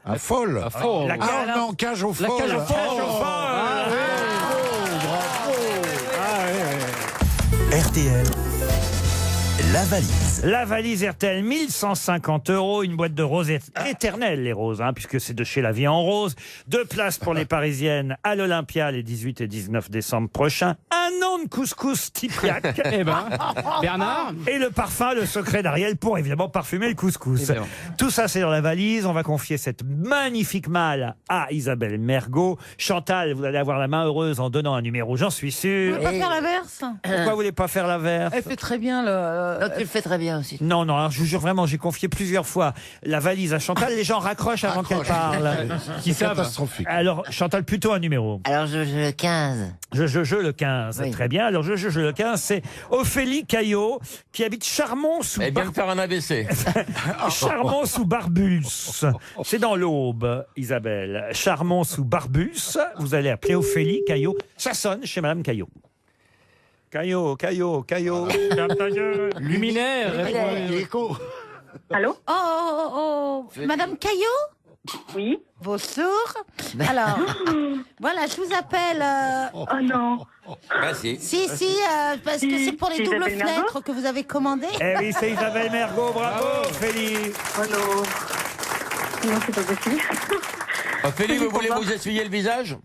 Un folle. Un foal. La Ah non, cage au La folle. cage au foal. Cage au foal. RTL, la valise. La valise RTL, 1150 €, une boîte de roses éternelles, les roses, hein, puisque c'est de chez La Vie en Rose. 2 places pour les Parisiennes à l'Olympia les 18 et 19 décembre prochains. Un an de couscous Tipiak. Eh ben, Bernard. Et le parfum, le secret d'Ariel pour évidemment parfumer le couscous. Évidemment. Tout ça, c'est dans la valise. On va confier cette magnifique malle à Isabelle Mergo. Chantal, vous allez avoir la main heureuse en donnant un numéro, j'en suis Vous sûr. voulez pas faire l'inverse? Pourquoi vous voulez pas faire l'inverse? Elle fait très bien Tu le fais très bien aussi. Non, non, alors, je vous jure vraiment, j'ai confié plusieurs fois la valise à Chantal. Les gens raccrochent avant qu'elle parle. C'est catastrophique. Alors, Chantal, plutôt un numéro. Alors je le 15. Je le 15. Oui. Très bien. Alors, je le 15, c'est Ophélie Caillot, qui habite Charmont sous Elle vient de faire un AVC. Charmont sous Barbulce. C'est dans l'Aube, Isabelle. Charmont sous Barbulce. Vous allez appeler Ophélie Caillot. Ça sonne chez Madame Caillot. Caillot. Luminaire. L'écho. Allô? Oh, Madame Caillot? Oui. Bonjour. Alors, voilà, je vous appelle. Oh non. Ah si. Si, parce que c'est pour les c'est doubles Isabelle Mergo fenêtres que vous avez commandées. Eh oui, c'est Isabelle Mergo. Bravo, Ophélie. Oh non. Non, c'est pas possible. Ophélie, vous voulez vous essuyer le visage?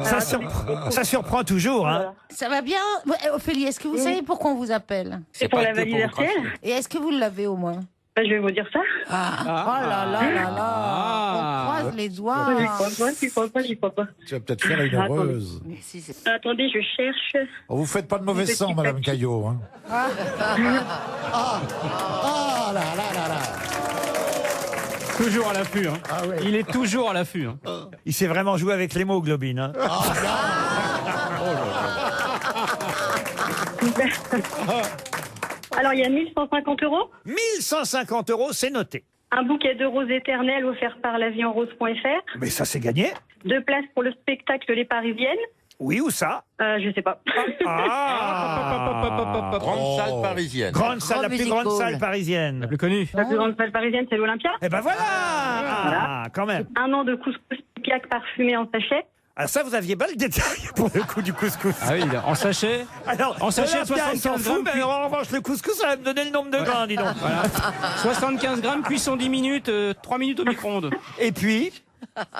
Ça surprend toujours, hein. Ça va bien? Ophélie, est-ce que vous savez pourquoi on vous appelle? C'est pour la valise RTL? Et est-ce que vous l'avez au moins? Je vais vous dire ça. Oh là là là là. On croise les doigts. J'y crois pas. Tu vas peut-être faire une heureuse. Attendez, je cherche. Oh, vous faites pas de mauvais sang, Madame Caillot. Hein. Toujours à l'affût. Hein. Il est toujours à l'affût. Hein. Il s'est vraiment joué avec les mots, Globine. Hein. Alors, il y a 1150 €. 1150 €, c'est noté. Un bouquet de roses éternelles offert par lavierenrose.fr. Mais ça, c'est gagné. 2 places pour le spectacle Les Parisiennes. Oui, ou ça? Je sais pas. Grande salle parisienne. Grande salle, la plus grande salle parisienne. La plus connue. La plus grande salle parisienne, c'est l'Olympia. Eh ben voilà, quand même. 1 an de couscous Tipiak parfumé en sachet. Ah, ça, vous aviez pas le détail pour le coup du couscous. Ah oui, en sachet. Alors, En sachet, l'Olympia, il s'en 75 fout, grammes. mais en revanche, le couscous, ça va me donner le nombre de grains, dis donc. Voilà. 75 grammes, cuisson 10 minutes, 3 minutes au micro-ondes. Et puis,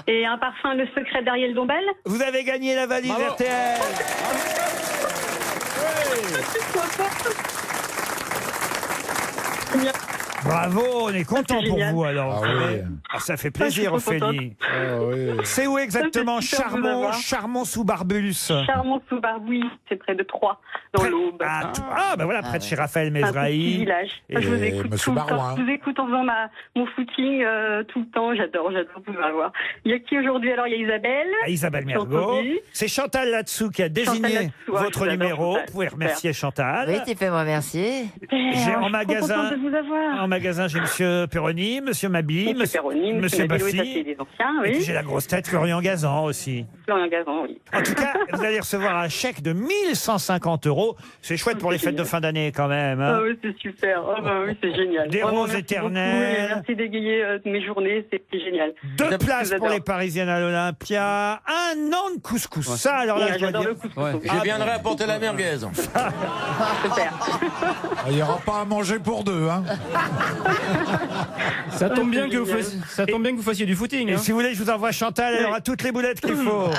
Et un parfum Le Secret d'Ariel Dombal. vous avez gagné la valise Bravo. RTL. Bravo, on est content c'est pour génial. vous alors. Ah oui. Ah, ça fait plaisir, Ah, je suis trop Ophélie. Ah oui. C'est où exactement? Ça fait super de vous Charmont, avoir. Charmont sous Barbulce. Charmont sous Barbouille, c'est près de Troyes, dans l'Aube. Ben voilà, près de chez Raphaël Un petit Mesrahi. village. Et Je vous écoute Monsieur tout le temps. Barouin. Je vous écoute en faisant mon footing tout le temps. J'adore vous avoir. Il y a qui aujourd'hui? Alors, il y a Isabelle. À Isabelle J'ai Mergo. entendu. C'est Chantal là-dessous qui a désigné Là-dessous, votre je l'adore, numéro. Chantal. Vous pouvez Super. remercier Chantal. Oui, tu fais moi remercier. J'ai en Je suis trop magasin, contente de vous avoir. en magasin, j'ai Monsieur Perroni, Monsieur Mabi, Monsieur Perroni, Monsieur Mabilo, ça, c'est Baffy. des anciens, Et puis oui. j'ai la grosse tête Florian Gazan aussi. Florian Gazan, oui. En tout cas, vous allez recevoir un chèque de 1150 €. C'est chouette pour les fêtes de fin d'année quand même. hein. Ah oui, c'est super. Ah bah oui, c'est génial. Des Vraiment, roses merci éternelles. beaucoup et merci d'égayer mes journées, c'est génial. 2 places pour J'adore. les Parisiennes à l'Olympia. 1 an de couscous. Ça, alors là, Ouais, je dois j'adore dire. le couscous. Ouais. Je viendrai apporter la merguez. Super. Il n'y aura pas à manger pour deux. Hein. Ça tombe bien que vous génial. fassiez, ça tombe bien que vous fassiez du footing. Et Hein. si vous voulez, je vous envoie Chantal, elle aura toutes les boulettes qu'il faut.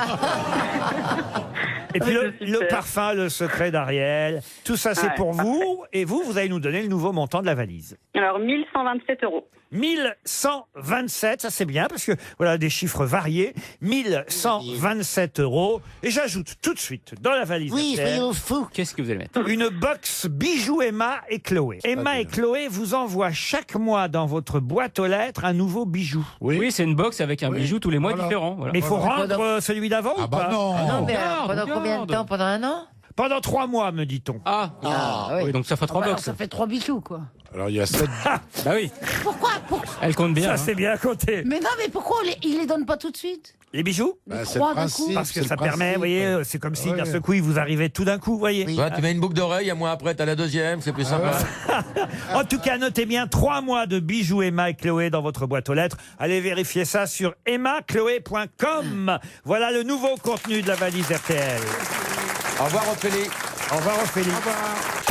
Et puis C'est le super. parfum, le secret d'Ariel, tout ça c'est Ouais. pour vous. Et vous allez nous donner le nouveau montant de la valise. Alors, 1127 €. 1127, ça c'est bien parce que voilà des chiffres variés. 1127 €. Et j'ajoute tout de suite dans la valise RTL, fou. Qu'est-ce que vous allez mettre? une box bijoux Emma et Chloé. Emma et Chloé vous envoient chaque mois dans votre boîte aux lettres un nouveau bijou. Oui, c'est une box avec un bijou tous les mois Voilà. différent. Voilà. Mais il faut rendre celui d'avant Ah ou bah pas non. Non, mais Regarde, pendant combien de regarde. temps? Pendant 1 an? Pendant 3 mois, me dit-on. Ah, oui, donc ça fait 3 box. Ça fait 3 bijoux, quoi. Alors il y a 7. Bah oui, Pourquoi elle compte bien. Ça hein. c'est bien compté. Mais non, mais pourquoi il les donne pas tout de suite? Les bijoux Bah, c'est trois le d'un principe. coup. Parce que c'est ça le permet, vous principe. voyez, c'est comme si Ouais. d'un seul coup il vous arrivait tout d'un coup, vous voyez. Oui. Ouais, tu mets une boucle d'oreille, un mois après, t'as la deuxième, c'est plus sympa. En tout cas, notez bien 3 mois de bijoux Emma et Chloé dans votre boîte aux lettres. Allez vérifier ça sur emmachloé.com. Voilà le nouveau contenu de la valise RTL. Au revoir, Ophélie. Au revoir Ophélie.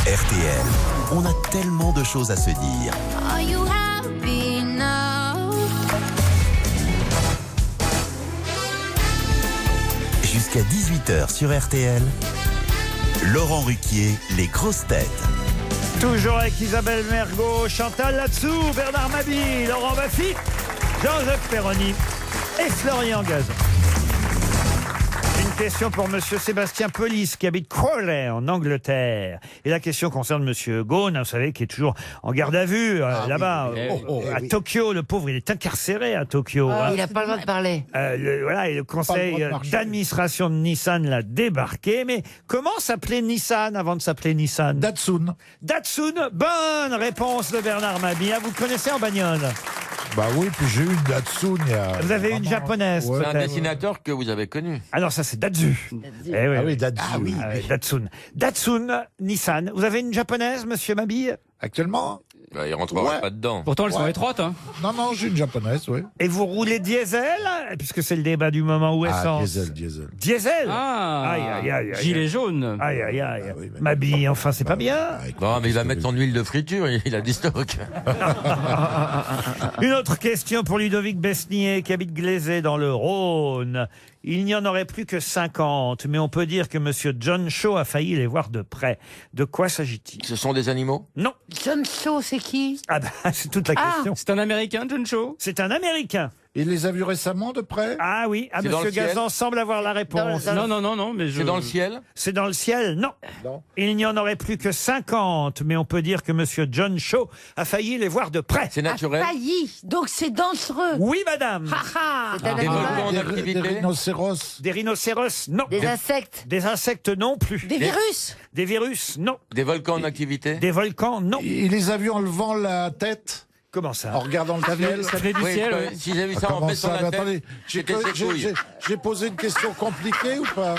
RTL, on a tellement de choses à se dire. Are you happy now? Jusqu'à 18h sur RTL, Laurent Ruquier, les grosses têtes. Toujours avec Isabelle Mergo, Chantal Latsou, Bernard Mabille, Laurent Baffy, Jean-Jacques Perroni et Florian Gazan. Une question pour monsieur Sébastien Polis qui habite Crawley en Angleterre. Et la question concerne monsieur Ghosn, vous savez, qui est toujours en garde à vue là-bas à Tokyo. Le pauvre, il est incarcéré à Tokyo. Il n'a pas le droit de parler. Voilà, et le conseil d'administration de Nissan l'a débarqué. Mais comment s'appelait Nissan avant de s'appeler Nissan? Datsun. Datsun, bonne réponse de Bernard Mabille. Vous le connaissez en bagnole? Bah oui, puis j'ai eu une Datsun il y a... Vous avez une japonaise, C'est un peut-être. dessinateur que vous avez connu. Alors ça, c'est Datsu. Eh oui, Ah oui, Datsun. Datsun. Datsun, Nissan. Vous avez une japonaise, monsieur Mabille? Actuellement? Bah, il rentrera Ouais. pas dedans. Pourtant, elles sont étroites. Hein. Non, j'ai une japonaise, oui. Et vous roulez diesel? Puisque c'est le débat du moment où essence. Diesel. Diesel? Ah, Aïe, aïe, aïe, aïe. gilet jaune. Aïe, aïe, aïe. oui, mais- Mabille, enfin, c'est pas bien. Non, mais il va mettre son huile de friture, il a du stock. Une autre question pour Ludovic Besnier, qui habite Glaisé dans le Rhône. Il n'y en aurait plus que 50, mais on peut dire que monsieur John Shaw a failli les voir de près. De quoi s'agit-il? Ce sont des animaux? Non. John Shaw, c'est qui? Ah bah, c'est toute la question. C'est un Américain, John Shaw? C'est un Américain. Il les a vus récemment de près? Ah oui, C'est dans monsieur le ciel Gazan semble avoir la réponse. Non, mais je... C'est dans le ciel? C'est dans le ciel? Non. Non. Il n'y en aurait plus que 50, mais on peut dire que monsieur John Shaw a failli les voir de près. C'est naturel? Failli, donc c'est dangereux. Oui, madame. Ha ha. Des volcans en Des activité? rhinocéros? Des rhinocéros? Non. Des insectes? Des insectes? Non plus. Des virus. Des virus? Non. Des volcans en activité? Des volcans? Non. Il les a vus en levant la tête? Comment ça? En regardant le ciel? Ça venait du Oui, ciel, ouais. si j'ai vu Ah, ça en comment baissant ça? la Mais tête, attendez, c'était ses couilles. j'ai posé une question compliquée ou pas?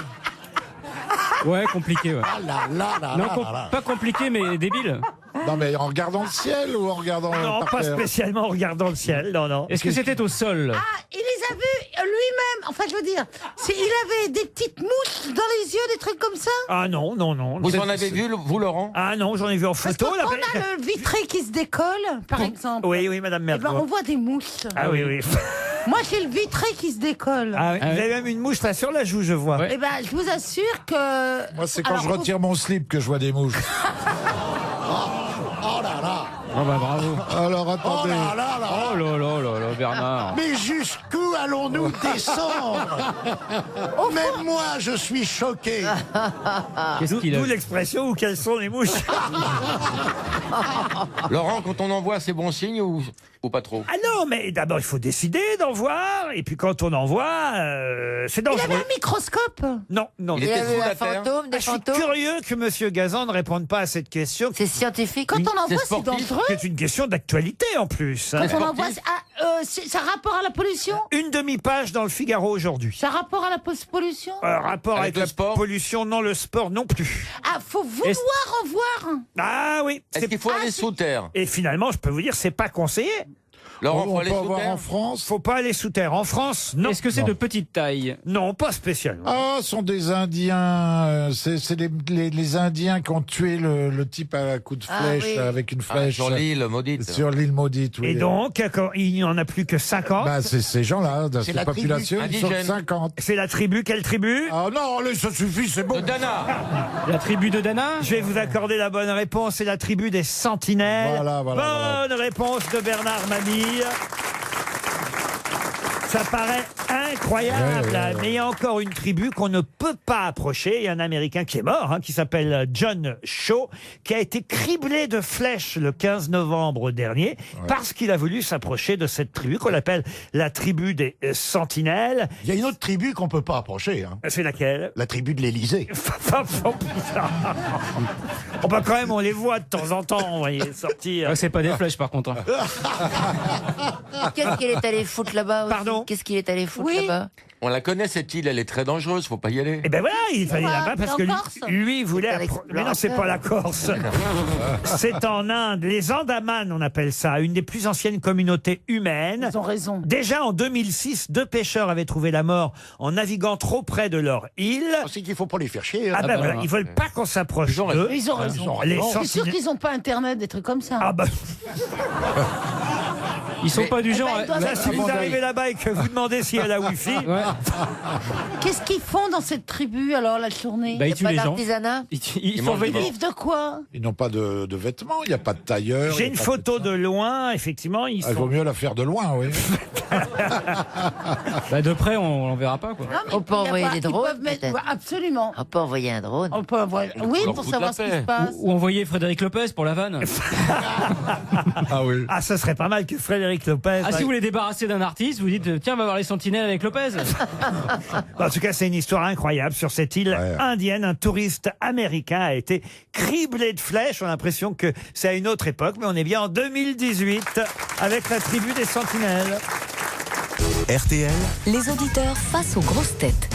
Ouais, compliqué, ouais. Ah là là là Non, là là là. pas compliqué, mais débile. Non, mais en regardant le ciel ou en regardant Non, par pas terre? spécialement en regardant le ciel. Non, non. Est-ce que c'était au sol? Ah, il les a vus lui-même. Enfin, je veux dire, il avait des petites mousses dans les yeux, des trucs comme ça. Ah non, non, non. Vous en avez vu, vous, Laurent? Ah non, j'en ai vu en Parce photo. que là. quand on a le vitré qui se décolle, par exemple, Oui, oui, madame eh ben, Mergo. on voit des mousses. Ah oui, oui. Moi, j'ai le vitré qui se décolle. Ah, oui. Vous avez même une mouche là sur la joue, je vois. Ouais. Eh ben, je vous assure que. Moi, c'est quand Alors, je retire mon slip que je vois des mouches. Oh là là. Oh bah bravo. Alors, Oh attendez. là là là. Oh là là là là, Bernard. Mais jusqu'où allons-nous descendre? Même moi, je suis choqué. Qu'est-ce qu'il a D'où l'expression où quelles sont les mouches. Laurent, quand on envoie, c'est bon signe ou pas trop? Ah non, mais d'abord il faut décider d'en voir, et puis quand on en voit, c'est Il avait dangereux. un microscope. Non, non. Il Il y était avait sous un la terre? fantôme, Ah, des je suis fantômes? curieux que monsieur Gazan ne réponde pas à cette question, C'est scientifique? Quand on en c'est voit, c'est sportif. dangereux. qui est une question d'actualité en plus. hein. Quand on en voit, sportif. ça a rapport à la pollution. Une demi-page dans le Figaro aujourd'hui. Ça a rapport à la pollution. Rapport Avec avec le la sport pollution, non, le sport non plus. Ah, faut vouloir en voir. Ah oui. Est-ce qu'il faut aller sous terre? Et finalement, je peux vous dire, c'est pas conseillé. Laurent, faut On aller peut sous avoir terre? en France? Faut pas aller sous terre. En France, non. Est-ce que c'est de petite taille? Non, pas spécialement. Ah, ce sont des Indiens. C'est les Indiens qui ont tué le type à coup de Ah, flèche, oui. avec une Ah, flèche. sur l'île maudite. Sur l'île maudite, oui. Et donc, quand il n'y en a plus que 50. Bah, c'est ces gens-là, de cette la tribu population, ils sont indigène. 50. C'est la tribu. Quelle tribu? Ah non, allez, ça suffit, c'est bon. De Dana. La tribu de Dana? Je vais vous accorder la bonne réponse. C'est la tribu des Sentinelles. Voilà. Bonne réponse de Bernard Mabille. Ça paraît incroyable, Ouais. mais il y a encore une tribu qu'on ne peut pas approcher. Il y a un Américain qui est mort, qui s'appelle John Shaw, qui a été criblé de flèches le 15 novembre dernier, parce qu'il a voulu s'approcher de cette tribu qu'on appelle la tribu des Sentinelles. Il y a une autre tribu qu'on peut pas approcher. Hein. C'est laquelle? La tribu de l'Élysée. Oh bah quand même, on les voit de temps en temps, vous voyez, sortir. Ah, c'est pas des flèches par contre. hein. Qu'est-ce qu'il est allé foutre là-bas aussi? Pardon? Qu'est-ce qu'il est allé foutre Oui. là-bas? On la connaît cette île, elle est très dangereuse, faut pas y aller. Et ben voilà, il fallait Pourquoi? là-bas parce En que Corse lui il voulait. C'est un Mais non, c'est pas la Corse. C'est en Inde, les Andaman, on appelle ça, une des plus anciennes communautés humaines. Ils ont raison. Déjà en 2006, 2 pêcheurs avaient trouvé la mort en naviguant trop près de leur île. C'est qu'il faut pas les faire chier. hein. Ah ben voilà, ils veulent pas qu'on s'approche Ils ont d'eux. Ils ont raison. Les Je suis sûr sentinelles- qu'ils n'ont pas Internet, des trucs comme ça. Ah bah. Ils sont pas du Eh ben, genre. ils doivent- Là, si vous arrivez là-bas et que vous demandez s'il y a la Wi-Fi, Qu'est-ce qu'ils font dans cette tribu alors la journée? Bah, ils tuent les gens. Artisanat. Ils mangent surveillent des Ils des... vivent de quoi? Ils n'ont pas de vêtements, il n'y a pas de tailleur. j'ai il y a une pas photo de loin, effectivement, ils Ah, il vaut sont... mieux la faire de loin, oui. Bah, de près, on l'en verra pas, quoi. Non, mais On peut il y a envoyer pas- des ils drones, peuvent mettre- peut-être. Ouais, absolument. On peut envoyer un drone. On peut envoyer. Oui, leur pour foutre savoir la ce qui paix. se passe. Ou envoyer Frédéric Lopez pour la vanne. Ah oui. Ah, ce serait pas mal que Frédéric Lopez... Ah, si vous voulez débarrasser d'un artiste, vous dites tiens, on va voir les sentinelles avec Lopez. En tout cas, c'est une histoire incroyable. Sur cette île indienne, un touriste américain a été criblé de flèches. On a l'impression que c'est à une autre époque, mais on est bien en 2018 avec la tribu des sentinelles. RTL, Les auditeurs face aux grosses têtes.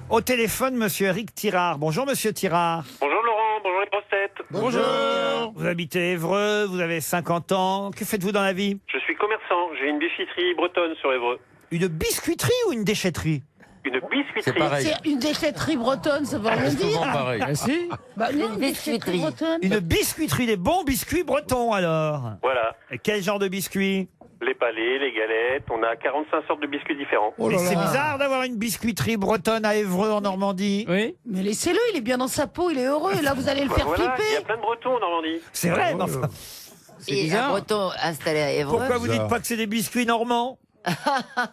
Au téléphone, monsieur Eric Tirard. Bonjour, monsieur Tirard. Bonjour Laurent, bonjour les grosses têtes. Bonjour. Vous habitez Évreux, vous avez 50 ans. Que faites-vous dans la vie? Je suis commerçant, j'ai une biscuiterie bretonne sur Évreux. Une biscuiterie ou une déchetterie? Une biscuiterie. C'est pareil. C'est une déchetterie bretonne, ça veut rien C'est souvent dire. pareil. Ah, si. Bah, non, Une biscuiterie. bretonne. Une biscuiterie, des bons biscuits bretons alors. Voilà, Et quel genre de biscuits? les palais, les galettes, on a 45 sortes de biscuits différents. Oh Mais là c'est là. bizarre d'avoir une biscuiterie bretonne à Évreux en Normandie. Oui. Mais laissez-le, il est bien dans sa peau, il est heureux. Et là, vous allez le faire Voilà, il y a flipper. plein de bretons en Normandie. C'est vrai, mais enfin, C'est Et un bizarre. breton installé à Évreux. pourquoi vous dites pas que c'est des biscuits normands?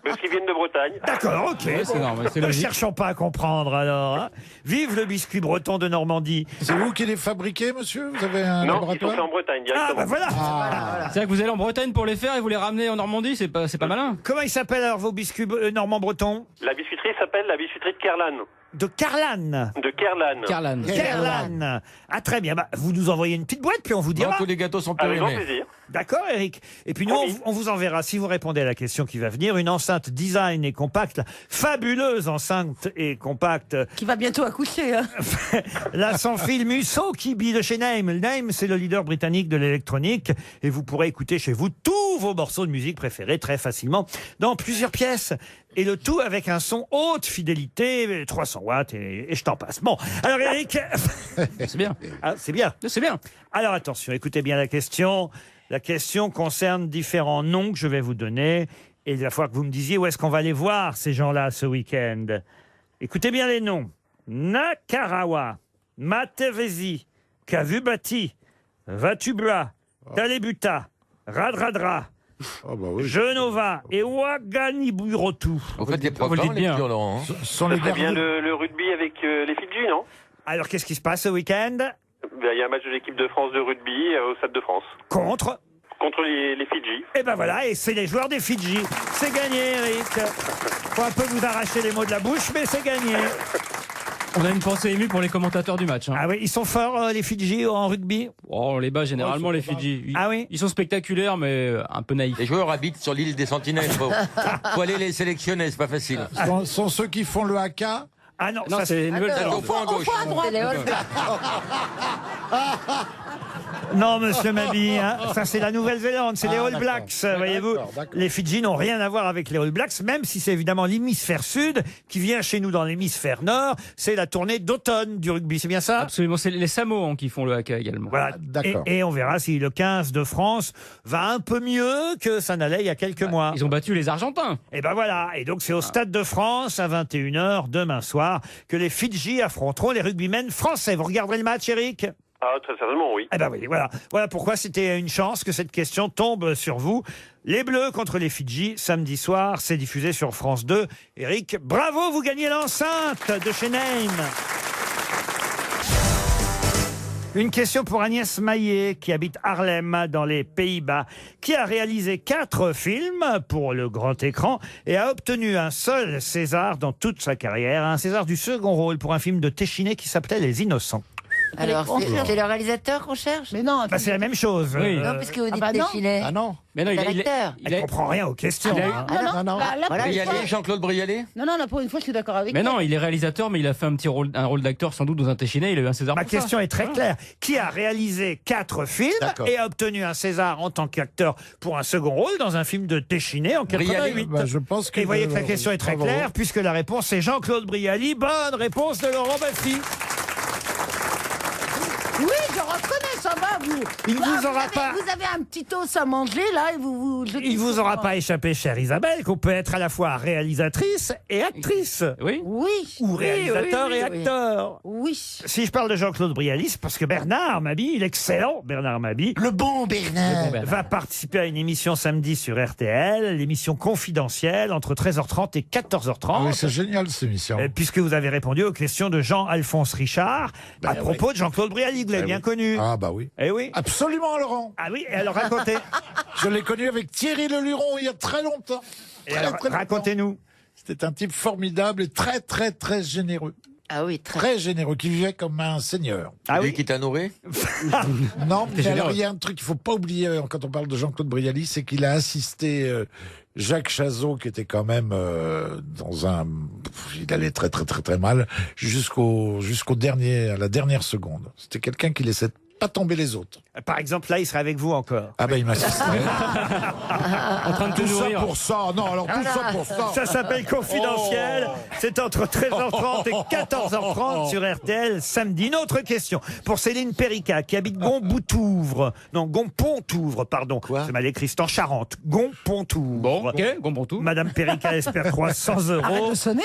Parce qu'ils viennent de Bretagne. D'accord, ok. Ouais, c'est normal, c'est Ne logique. cherchons pas à comprendre alors. Hein. Vive le biscuit breton de Normandie. C'est vous qui les fabriquez, monsieur? Vous avez un Non, ils sont laboratoire? faits en Bretagne Ah directement. bah voilà. C'est-à-dire que vous allez en Bretagne pour les faire et vous les ramenez en Normandie, c'est pas malin. Comment ils s'appellent alors vos biscuits normands bretons? La biscuiterie s'appelle la biscuiterie de Kerlan. De Carlan. De Kerlan. Carlan. Kerlan. Ah très bien. Bah, vous nous envoyez une petite boîte puis on vous Non, dira. tous les gâteaux sont Avec grand périmés. plaisir. D'accord, Eric. Et puis nous, Promis. on vous enverra, si vous répondez à la question qui va venir, une enceinte design et compacte, la fabuleuse enceinte et compacte, Qui va bientôt accoucher. Hein. la sans fil Musso Kibi de chez Naim. Naim, c'est le leader britannique de l'électronique et vous pourrez écouter chez vous tous vos morceaux de musique préférés très facilement dans plusieurs pièces. Et le tout avec un son haute fidélité, 300 watts et je t'en passe. Bon, alors Eric... C'est bien. Ah, c'est bien. C'est bien. Alors attention, écoutez bien la question. La question concerne différents noms que je vais vous donner. Et il va falloir que vous me disiez où est-ce qu'on va les voir, ces gens-là, ce week-end. Écoutez bien les noms. Nakarawa, Matevesi, Kavubati, Vatubla, Talebuta, Radradra, Oh bah oui. Genova et Ouaganiburotu. Vous faites des Vous le programmes, dites les bien. purs, Laurent. hein. Ce sont les Ça bien gardiens. le rugby avec les Fidji, non? Alors qu'est-ce qui se passe ce week-end? Ben, il y a un match de l'équipe de France de rugby au Stade de France. Contre. Contre les Fidji. Et ben voilà, et c'est les joueurs des Fidji. C'est gagné, Eric. Faut un peu vous arracher les mots de la bouche, mais c'est gagné. On a une pensée émue pour les commentateurs du match. hein. Ah oui, ils sont forts, les Fidji, en rugby? Oh, on les bat généralement, les Fidji. Ah oui? Ils sont spectaculaires, mais un peu naïfs. Les joueurs habitent sur l'île des Sentinelles. Faut aller les sélectionner, c'est pas facile. Sont ceux qui font le haka? Ah non, Non, ça, c'est une nouvelle Au fond à gauche. C'est les All Blacks. non, monsieur Mabille, hein, ça c'est la Nouvelle-Zélande, c'est les All d'accord. Blacks, voyez-vous. d'accord. Les Fidji n'ont rien à voir avec les All Blacks, même si c'est évidemment l'hémisphère sud qui vient chez nous dans l'hémisphère nord. C'est la tournée d'automne du rugby, c'est bien ça? Absolument, c'est les Samoans qui font le haka également. Voilà. D'accord. Et on verra si le 15 de France va un peu mieux que ça n'allait il y a quelques mois. Ils ont battu les Argentins. Et ben voilà, et donc c'est au Stade de France à 21h demain soir que les Fidji affronteront les rugbymen français. Vous regarderez le match, Eric? Ah, très certainement, oui. Eh ben oui, voilà. Voilà pourquoi c'était une chance que cette question tombe sur vous. Les Bleus contre les Fidji, samedi soir, c'est diffusé sur France 2. Eric, bravo, vous gagnez l'enceinte de chez Naim. Une question pour Agnès Maillet, qui habite Haarlem, dans les Pays-Bas, qui a réalisé 4 films pour le grand écran et a obtenu un seul César dans toute sa carrière, un César du second rôle pour un film de Téchiné qui s'appelait Les Innocents. Alors, c'est le réalisateur qu'on cherche? Mais non, Bah, c'est la même chose. Oui. Non, puisque vous dites bah non. Téchiné. Ah non. Mais non, C'est l'acteur. Elle comprend rien aux questions. hein. non, là, Voilà, pour une Brialet, fois- Jean-Claude Brialet. non, là, pour une fois, je suis d'accord avec Mais toi. non, il est réalisateur, mais il a fait un rôle d'acteur sans doute dans un Téchiné. Il a eu un César. Ma pour ça. question est très claire. Qui a réalisé 4 films D'accord. et a obtenu un César en tant qu'acteur pour un second rôle dans un film de Téchiné en 88? Bah, je pense que Et vous voyez que la question est très bravo. claire puisque la réponse est Jean-Claude Brialy. Bonne réponse de Laurent Baffy. Oui, je reconnais, ça va, vous. Il vous aura pas. Vous avez un petit os à manger, là, et Il vous aura pas échappé, chère Isabelle, qu'on peut être à la fois réalisatrice et actrice. Oui. Oui. Ou réalisateur oui, et oui. acteur. Oui. Si je parle de Jean-Claude Brialy, c'est parce que Bernard Mabille, l'excellent Bernard Mabille, Le bon Bernard. va participer à une émission samedi sur RTL, l'émission confidentielle entre 13h30 et 14h30. Ah oui, c'est génial cette émission. Puisque vous avez répondu aux questions de Jean-Alphonse Richard à propos de Jean-Claude Brialy, vous l'avez bien connu. Ah bah oui. Eh oui. Absolument, Laurent. Ah oui, et alors racontez. Je l'ai connu avec Thierry Leluron il y a très longtemps. Et alors, racontez-nous. C'était un type formidable et très, très, très généreux. Ah oui, Très généreux, qui vivait comme un seigneur. Ah Lui oui. qui t'a nourri? Non, mais généreux. alors il y a un truc qu'il faut pas oublier quand on parle de Jean-Claude Brialy, c'est qu'il a assisté Jacques Chazot, qui était quand même dans un... Il allait très très très très mal, jusqu'au dernier, à la dernière seconde. C'était quelqu'un qui laissait pas tomber les autres. Par exemple, là, il serait avec vous encore. Ah ben il m'assisterait. En train de Tout te ça nourrir. pour ça. Non, alors tout ça pour ça. Ça s'appelle Confidentiel. C'est entre 13h30 et 14h30 sur RTL samedi. Une autre question pour Céline Perica qui habite Gompontouvre. Non, Gompontouvre, pardon. C'est mal écrit, c'est en Charente. Gompontouvre. Bon, ok, bon tout. Madame Perica espère 300 Arrête euros. de sonner.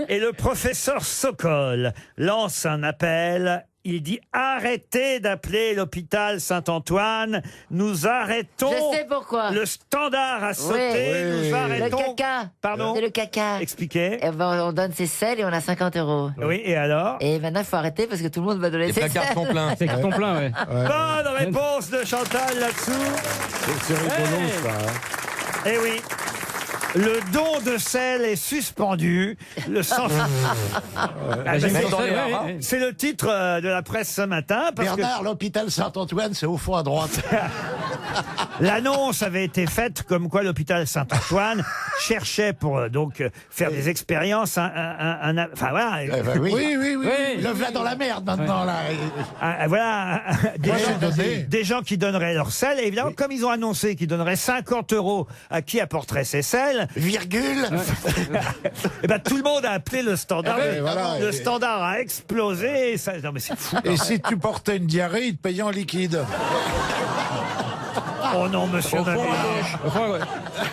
Et le professeur Sokol lance un appel. Il dit arrêtez d'appeler l'hôpital Saint-Antoine. Nous arrêtons. Je sais pourquoi. Le standard a sauté. Oui. Nous Le arrêtons. caca. Pardon. C'est le caca. Expliquez. Eh ben, on donne ses selles et on a 50 euros. Oui, et alors? Et maintenant, il faut arrêter parce que tout le monde va donner Les ses placards selles. sont pleins. C'est carton plein, ouais. Bonne réponse de Chantal là-dessous. C'est rigolo Hey. ça. Hein. Eh oui. Le don de sel est suspendu. Le sang. Ah, J'ai ben, mis dans les c'est- haras. c'est le titre de la presse ce matin. Parce Bernard, l'hôpital Saint-Antoine, c'est au fond à droite. que l'annonce avait été faite comme quoi l'hôpital Saint-Antoine cherchait pour donc faire des expériences. Enfin voilà. Eh ben oui. Oui. Oui. Le v'là dans la merde maintenant, là. Voilà, des, Moi, gens, j'ai donné. des gens qui donneraient leur sel. Et évidemment, comme ils ont annoncé qu'ils donneraient 50 euros à qui apporterait ces sels, Virgule. et ben, tout le monde a appelé le standard. Eh ben, voilà. Le standard a explosé. Et ça, non, mais c'est fou. Et si tu portais une diarrhée, ils te payaient en liquide. Oh non, monsieur Mabille. Enfin, ouais.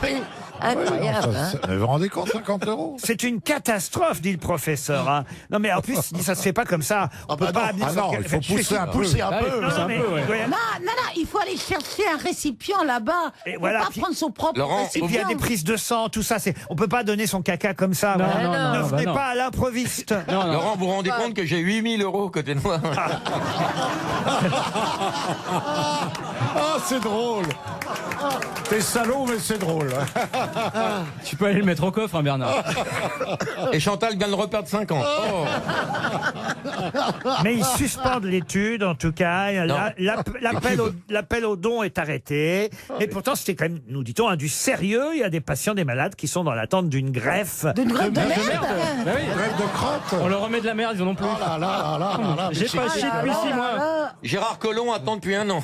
Oui, incroyable. hein. Vous vous rendez compte, 50 euros? C'est une catastrophe, dit le professeur. hein. Non, mais en plus, il dit, ça se fait pas comme ça. On peut pas amener Ah sur non, quel- il faut pousser un peu. Pousser un Ah, peu. Non, non, mais un peu, ouais. il doit y avoir- Non, il faut aller chercher un récipient là-bas. Et Faut voilà, pas puis- prendre son propre Laurent, Et puis il y a des prises de sang, tout ça. On peut pas donner son caca comme ça. Non, voilà. non, ne non, venez bah non. pas à l'improviste. Non, non. Laurent, vous vous rendez compte que j'ai 8000 euros côté noir? Ah, c'est drôle. T'es salaud, mais c'est drôle. Tu peux aller le mettre au coffre, hein, Bernard. Et Chantal vient de reperdre 5 ans. Oh. Mais ils suspendent l'étude, en tout cas. Non. L'appel au don est arrêté. Et pourtant, c'était quand même, nous dit-on, du sérieux. Il y a des patients, des malades qui sont dans l'attente d'une greffe. D'une greffe de De merde. merde. Bah oui. Rêve de crotte. On leur remet de la merde, ils en ont plus. Oh là là là là là. J'ai pas chié depuis 6 mois. Gérard Collomb attend depuis 1 an.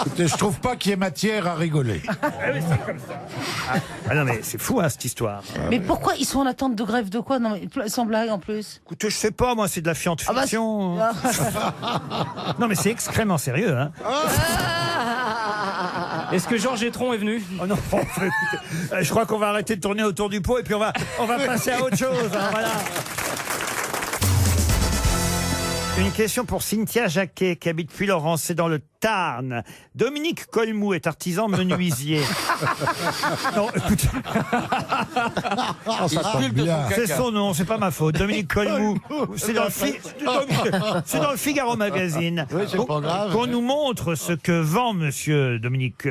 Écoutez, je trouve pas qu'il y ait matière à rigoler. Ah non, mais c'est fou, hein, cette histoire. Mais pourquoi ils sont en attente de greffe de quoi? Non, mais sans blague en plus. Écoutez, je sais pas, moi, c'est de la Ah bah, fiction. Non, mais c'est extrêmement sérieux, hein. Est-ce que Georges Etron est venu? Oh non, écoutez, je crois qu'on va arrêter de tourner autour du pot et puis on va passer à autre chose. hein, voilà. Une question pour Cynthia Jacquet, qui habite Puy-Laurence, c'est dans le Tarn. Dominique Colmou est artisan menuisier. Non, écoute, Ah, ça tombe sculpte bien. son c'est son nom, c'est pas ma faute. Dominique Colmou. C'est dans le Figaro Magazine. Oui, c'est pas grave. Qu'on nous montre ce que vend monsieur Dominique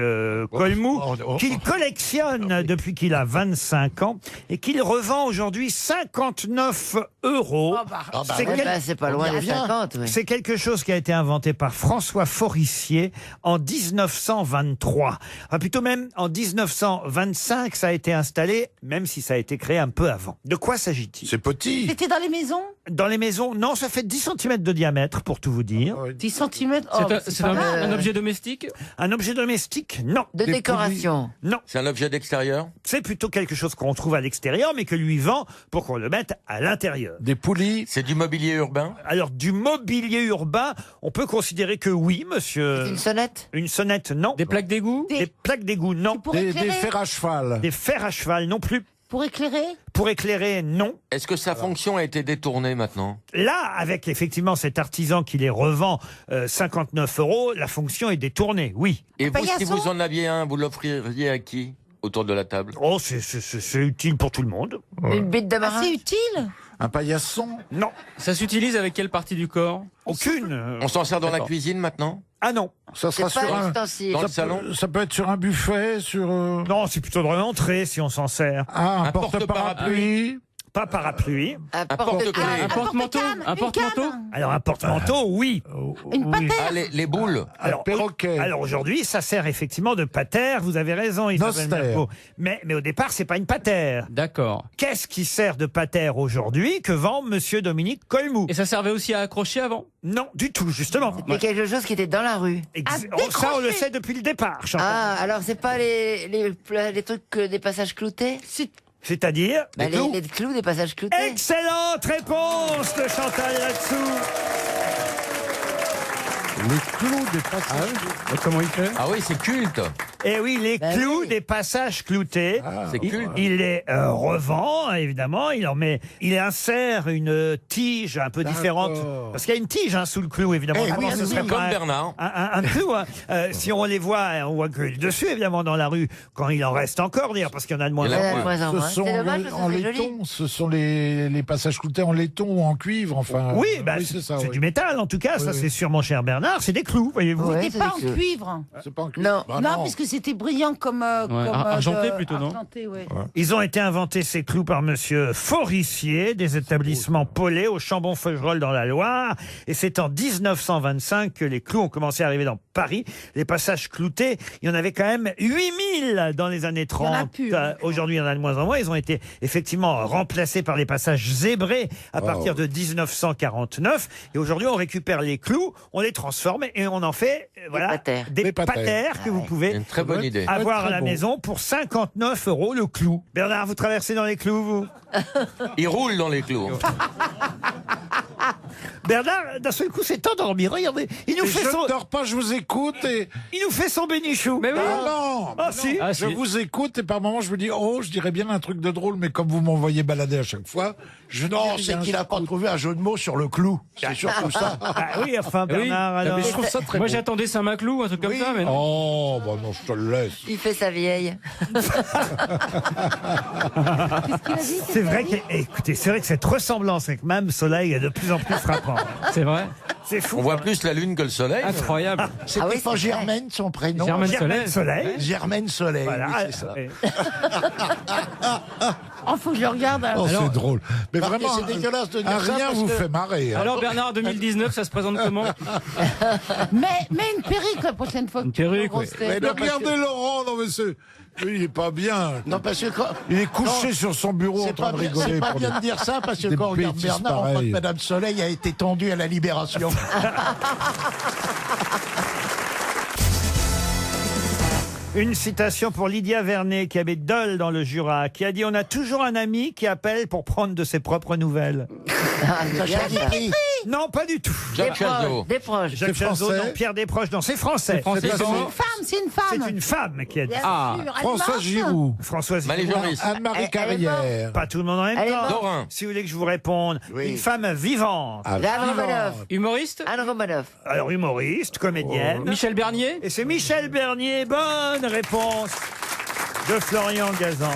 Colmou, qu'il collectionne depuis qu'il a 25 ans et qu'il revend aujourd'hui 59 euros. Ah bah C'est oui. quel- Bah, c'est pas loin On y des revient. 50, oui. C'est quelque chose qui a été inventé par François Forici. Forissier en 1923. Enfin, plutôt même en 1925, ça a été installé, même si ça a été créé un peu avant. De quoi s'agit-il? C'est petit. C'était dans les maisons? Dans les maisons, non, ça fait 10 cm de diamètre, pour tout vous dire. 10 cm? C'est un objet domestique? Un objet domestique? Non. De décoration. Non. C'est un objet d'extérieur? C'est plutôt quelque chose qu'on trouve à l'extérieur, mais que lui vend pour qu'on le mette à l'intérieur. Des poulies. C'est du mobilier urbain? Alors, du mobilier urbain, on peut considérer que oui, monsieur. Une sonnette? Une sonnette, non. Des plaques d'égout? Des plaques d'égout, non. Des fers à cheval. Des fers à cheval, non plus. Pour éclairer? Pour éclairer, non. Est-ce que sa fonction a été détournée maintenant? Là, avec effectivement cet artisan qui les revend 59 €, la fonction est détournée, oui. Et vous, si paillasson? vous en aviez un, vous l'offririez à qui autour de la table? Oh, c'est utile pour tout le monde. Une bite d'amarin? C'est utile? Un paillasson. Non. Ça s'utilise avec quelle partie du corps? Aucune. On s'en sert dans la D'accord. cuisine maintenant? Ah non. Ça C'est sera pas sur un. ustensile. Dans le Ça salon? ça peut être sur un buffet, sur. Non, c'est plutôt dans l'entrée si on s'en sert. Ah, un Un porte-parapluie. Pas parapluie. Un porte-clés. Un porte-manteau? Un porte-manteau? Alors un porte-manteau, oui. Une patère? Ah, les boules? Alors, perroquet. alors aujourd'hui, ça sert effectivement de patère. Vous avez raison, Isabelle Nostère. Mergo. Mais au départ, c'est pas une patère. D'accord. Qu'est-ce qui sert de patère aujourd'hui que vend Monsieur Dominique Colmou? Et ça servait aussi à accrocher avant? Non, du tout, justement. C'est quelque chose qui était dans la rue. Ça, on le sait depuis le départ, Chantal. Ah, alors c'est pas les trucs des passages cloutés? C'est-à-dire Bah, les clous des passages cloutés. Excellente réponse de Chantal là-dessous. Les clous des passages. Comment il fait? Ah oui, c'est culte. Eh oui, les Bah clous oui. des passages cloutés. C'est culte. Il les revend, évidemment. Il insère une tige un peu différente. Parce qu'il y a une tige sous le clou, évidemment. Eh Comment oui, ce serait Comme pas Bernard. un clou, hein. Si on les voit, on voit que dessus, évidemment, dans la rue, quand il en reste encore, d'ailleurs, parce qu'il y en a de moins Il y en en a moins. moins en Ce moins. sont C'est dommage les- parce que en c'est joli. laiton. Ce sont les passages cloutés en laiton ou en cuivre, enfin. Oui, bah, c'est ça. c'est oui. du métal, en tout cas. Oui, ça, oui. c'est sûr, mon cher Bernard. C'est des clous, voyez-vous. Ouais. C'était c'est pas en que- cuivre? C'est pas en cuivre. Non. Bah Non, puisque c'était brillant comme. Argenté plutôt, non? Argenté, ouais. Ils ont été inventés, ces clous, par monsieur Forissier, des établissements Paulet au Chambon-Feugerolles dans la Loire. Et c'est en 1925 que les clous ont commencé à arriver dans Paris. Les passages cloutés, il y en avait quand même 8000 dans les années 30. Il y en a plus, hein. Aujourd'hui, il y en a de moins en moins. Ils ont été effectivement remplacés par les passages zébrés à partir de 1949. Et aujourd'hui, on récupère les clous, on les transforme et on en fait voilà, patères. des Des patères. patères que vous pouvez Une très bonne idée. avoir à Très la bon. maison pour 59 € le clou. Bernard, vous traversez dans les clous, vous? Il roule dans les clous. Bernard, d'un seul coup, s'est endormi. Regardez, il nous Et fait je son, ne dors pas, je vous écoute et. il nous fait son bénichou. Mais oui. Ah non, Ah, non. si. Ah, Je si. vous écoute et par moments je me dis oh je dirais bien un truc de drôle mais comme vous m'envoyez balader à chaque fois je Non, dis c'est rien. qu'il n'a pas trouvé un jeu de mots sur le clou. C'est surtout ça. Ah oui, enfin, Oui. Bernard, alors. Mais je trouve ça très Moi, j'attendais Saint-Maclou, un truc comme ça, mais non. Oh bah non je te le laisse. Il fait sa vieille. C'est vrai que, écoutez, c'est vrai que cette ressemblance avec Mme Soleil est de plus en plus frappante. C'est vrai. C'est fou. On voit plus la lune que le soleil. Incroyable. C'était oui, pas c'est Germaine son prénom. Germaine Germaine Soleil. Germaine Soleil. Voilà. oui, c'est ça. Oh, faut que je le regarde. Oh Alors- c'est drôle. Mais Marquez, vraiment c'est dégueulasse de dire ça rien parce vous que- fait marrer. hein. Alors, Bernard, 2019, ça se présente comment? Mais une perruque la prochaine fois. Une perruque, oui. Mais Non, parce regardez Laurent non mais c'est lui, il est pas bien. Non, parce que quand... Il est couché sur son bureau en C'est train pas, de bien, rigoler. c'est pas pour bien des- de dire ça parce que des quand on regarde bêtises Bernard, on croit que pareilles. Madame Soleil a été tendue à la Libération. Une citation pour Lydia Vernet, qui habite Dole dans le Jura, qui a dit « On a toujours un ami qui appelle pour prendre de ses propres nouvelles. Ah, c'est bien, ça. Non, pas du tout. Jacques Chazot. Des proches. Jacques Chazot, français non. Pierre Desproges, non. C'est français. français, C'est comment? C'est une femme. C'est une femme qui a dit Bien Ah, sûr, elle François marche. Giroud. Françoise Marie Giroud. Joris. Anne-Marie Elle est Carrière. Pas tout le monde en même Elle est temps. morte. Dorin. Si vous voulez que je vous réponde, Oui. une femme vivante. Ah, Anne Romanoff. humoriste? Anne Romanoff. Alors humoriste, comédienne. Michel Bernier? Et c'est Michel Bernier. Bonne réponse de Florian Gazan.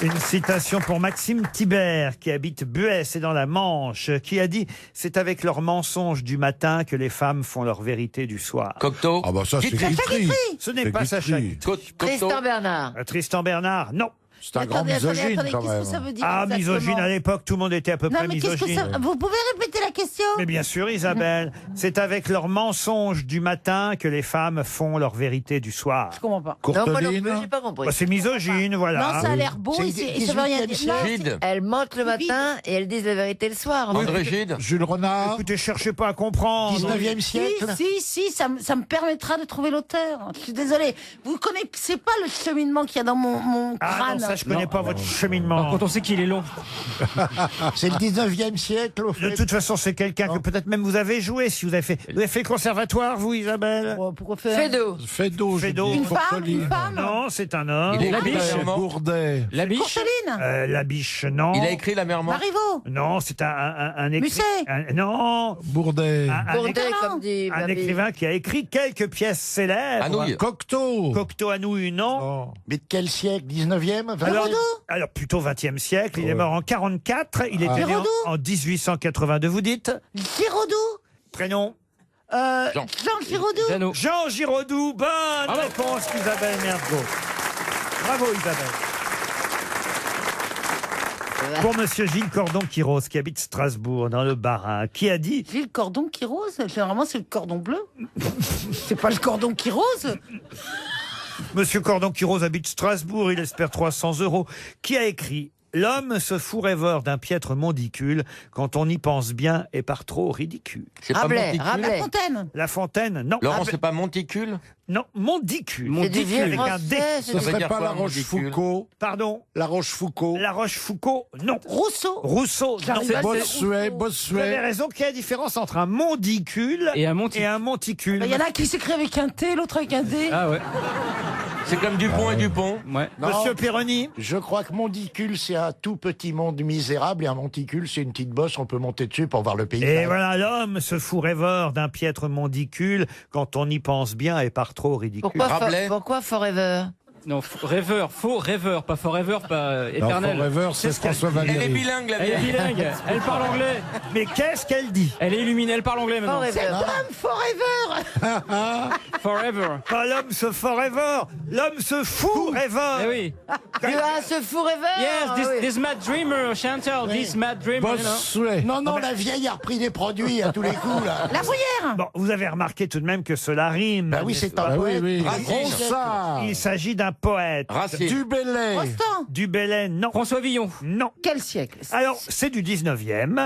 Une citation pour Maxime Thibert, qui habite Buès et dans la Manche, qui a dit « C'est avec leurs mensonges du matin que les femmes font leur vérité du soir. Cocteau. Ah bah ça c'est Guitry. Guitry. Ce n'est C'est pas Sacha Guitry. Guitry. Cocteau. Tristan Bernard. Tristan Bernard, non. C'est un grand misogyne, quand qu'est-ce même. que ça veut dire Ah, exactement misogyne à l'époque, tout le monde était à peu Non, près mais qu'est-ce que misogyne. ça... Vous pouvez répéter la question? Mais bien sûr, Isabelle, c'est avec leurs mensonges du matin que les femmes font leur vérité du soir. Je comprends pas. Non, moi non plus, j'ai pas compris. Bah, c'est misogyne, voilà. Non, ça a l'air beau et ça veut rien dire. Non, Gide. Elles mentent le matin et elles disent la vérité le soir. André Gide. Jules Renard. Écoutez, cherchez pas à comprendre. 19e siècle. Si, ça me permettra de trouver l'auteur. Je suis désolée. Vous connaissez pas le cheminement qu'il y a dans mon Ah crâne. non, ça je connais pas votre cheminement. Quand on sait qu'il est long. C'est le 19e siècle, au fait. De toute façon, c'est quelqu'un que peut-être même vous avez joué, si vous avez fait. Vous avez fait le conservatoire, vous, Isabelle? Pourquoi faire Fédo. Fédo, je Fédo. dis, Une femme, Courteline. une femme. Non, c'est un homme. Il est La écrit biche. La Mère Morte. Bourdet. La biche. Courteline. La biche, non. Il a écrit La Mère Morte. Marivaux. Non, c'est un Musset. Non, Bourdet. un Bourdet, écrivain- comme dit un Babi. écrivain qui a écrit quelques pièces célèbres. Anouilh. Cocteau. Cocteau à nouilles, non. Non. Mais de quel siècle? 19e? 20e? Alors plutôt 20e siècle. Il est Ouais. mort en 44. Il était né Giraudoux. en 1882. Vous dites Giraudoux. prénom? Jean. Jean Giraudoux. Jeannot. Jean Giraudoux. Bonne réponse d'Isabelle Mergo. Bravo Isabelle. Pour Monsieur Gilles Cordon-Quiros, qui habite Strasbourg, dans le Bas-Rhin, qui a dit... J'ai le cordon qui rose. Généralement, c'est le cordon bleu. C'est pas le cordon qui rose. Monsieur Cordon-Quiros habite Strasbourg, il espère 300 €, qui a écrit « L'homme se fout rêveur d'un piètre mondicule quand on y pense bien et par trop ridicule. » C'est pas Rabelais, Monticule. Rabelais. La Fontaine. La Fontaine, non. Laurent, c'est pas Monticule. Non, mondicule. C'est du vieux avec un D. français. Ce veut serait dire pas quoi, La Rochefoucauld. Pardon, La Rochefoucauld. La Rochefoucauld, non. Rousseau. Rousseau, non. J'arrive à- Bossuet, Vous avez Bossuet. raison, quelle est la différence entre un mondicule Et un monticule. et un monticule? Il y en a qui s'écrit avec un T, l'autre avec un D. Ah ouais. C'est comme Dupont et Dupont. Ouais. Monsieur Perroni? Je crois que mondicule, c'est un tout petit monde misérable, et un monticule, c'est une petite bosse, on peut monter dessus pour voir le pays. Et voilà, l'homme se fout rêveur d'un piètre mondicule quand on y pense bien et par trop ridicule. Pourquoi Forever? Non, rêveur, faux rêveur, pas forever, pas éternel. Forever, c'est ce qu'elle François dit. Elle est Valéry. bilingue, la Elle est vieille. bilingue, elle parle anglais. Mais qu'est-ce qu'elle dit? Elle est illuminée, elle parle anglais maintenant. Forever. Forever. Forever. Pas l'homme se forever, l'homme se fout rêveur. Eh oui. Tu as ce forever? Yes, Ah oui. this mad dreamer, Chantal, this mad dreamer. you know. Bossuet. Non, la vieille a repris des produits à tous les coups, là. La Bruyère. Bon, vous avez remarqué tout de même que cela rime. Bah oui, n'est-ce c'est pas? un Ah oui, poète. oui. Racine. Ronsard. Il s'agit d'un poète. Racine. Dubélé. Rostand. Du Bélène, non. François Villon. Non. Quel siècle? Alors, c'est du 19e.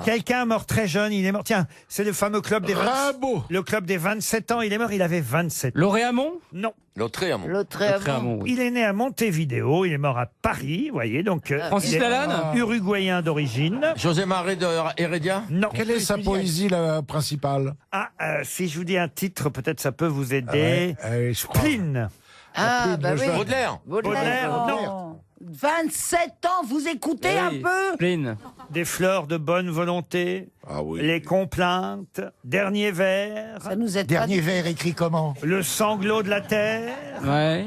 Quelqu'un mort très jeune, il est mort. Tiens, c'est le fameux club des Rimbaud. Le club des 27 ans, il est mort, il avait 27 ans. Lauréamont. Non. Lautréamont. Lautrèamont, oui. Il est né à Montevideo, il est mort à Paris, vous voyez, donc... Francis il est Lalanne. Uruguayen d'origine. José Marais de Heredia. Non. Quelle est sa poésie la principale? Ah, si je vous dis un titre, peut-être ça peut vous aider. Je crois. Pline. Ah, bah oui. Baudelaire. Baudelaire, non. Oh. 27 ans, vous écoutez Eh un oui. peu? Pline. Des fleurs de bonne volonté. Ah oui. Les complaintes. Dernier vers. Ça nous aide Dernier vers écrit comment? Le sanglot de la terre. Ouais.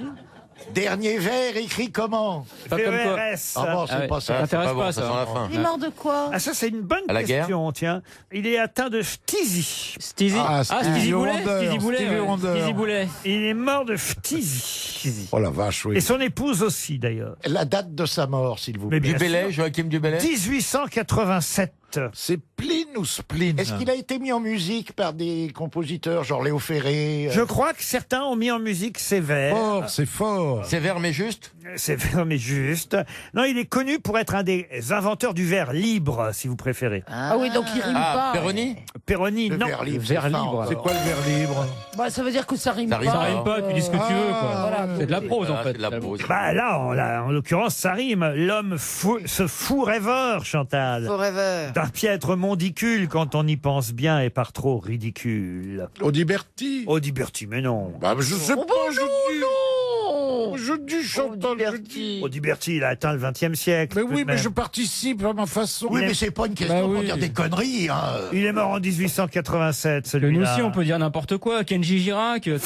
Dernier vers écrit comment? Pas comme toi. VERS. Ah bon, c'est Ah ouais. pas Ça ça. t'intéresse pas bon, pas, ça ça. sent la fin. Il est mort de quoi? Ah, ça, c'est une bonne À la guerre. question, tiens. Il est atteint de phtisie. Steezy. Ah, Stevie Stevie Boulet. Wonder. Stevie Boulet. Stevie ouais. Wonder. Stevie Boulet. Il est mort de phtisie. Oh la vache, oui. Et son épouse aussi, d'ailleurs. La date de sa mort, s'il vous Mais plaît. bien Dubélé, sûr. Joachim Dubélé. 1887. C'est Pline ou Spline? Est-ce qu'il a été mis en musique par des compositeurs, genre Léo Ferré? Je crois que certains ont mis en musique ses vers. Fort, c'est fort. Sévère mais juste. C'est vrai, mais juste. Non, il est connu pour être un des inventeurs du vers libre, si vous préférez. Ah oui, donc il rime Ah, pas. Perroni. Perroni, Le non. vers libre, Vers c'est fin, libre. encore. C'est quoi le vers libre? Bah, ça veut dire que ça rime Ça pas. rime Ça rime pas, tu dis ce que tu veux, quoi. Voilà. C'est de la prose, en Ah, fait. c'est de la prose. Bah là, en l'occurrence, ça rime. L'homme se fout rêveur, Chantal. Forever. D'un piètre mondicule quand on y pense bien et par trop ridicule. Audiberti. Audiberti, mais non. Bah, je sais Oh, pas, je dis. non. Je dis Chantal, je dis. Audiberti, il a atteint le 20e siècle. Mais tout oui, de mais même. je participe à ma façon. Oui, mais c'est pas une question Bah pour oui. dire des conneries. Hein. Il est mort en 1887, Que celui-là. nous aussi, on peut dire n'importe quoi. Kenji Girac. tiens,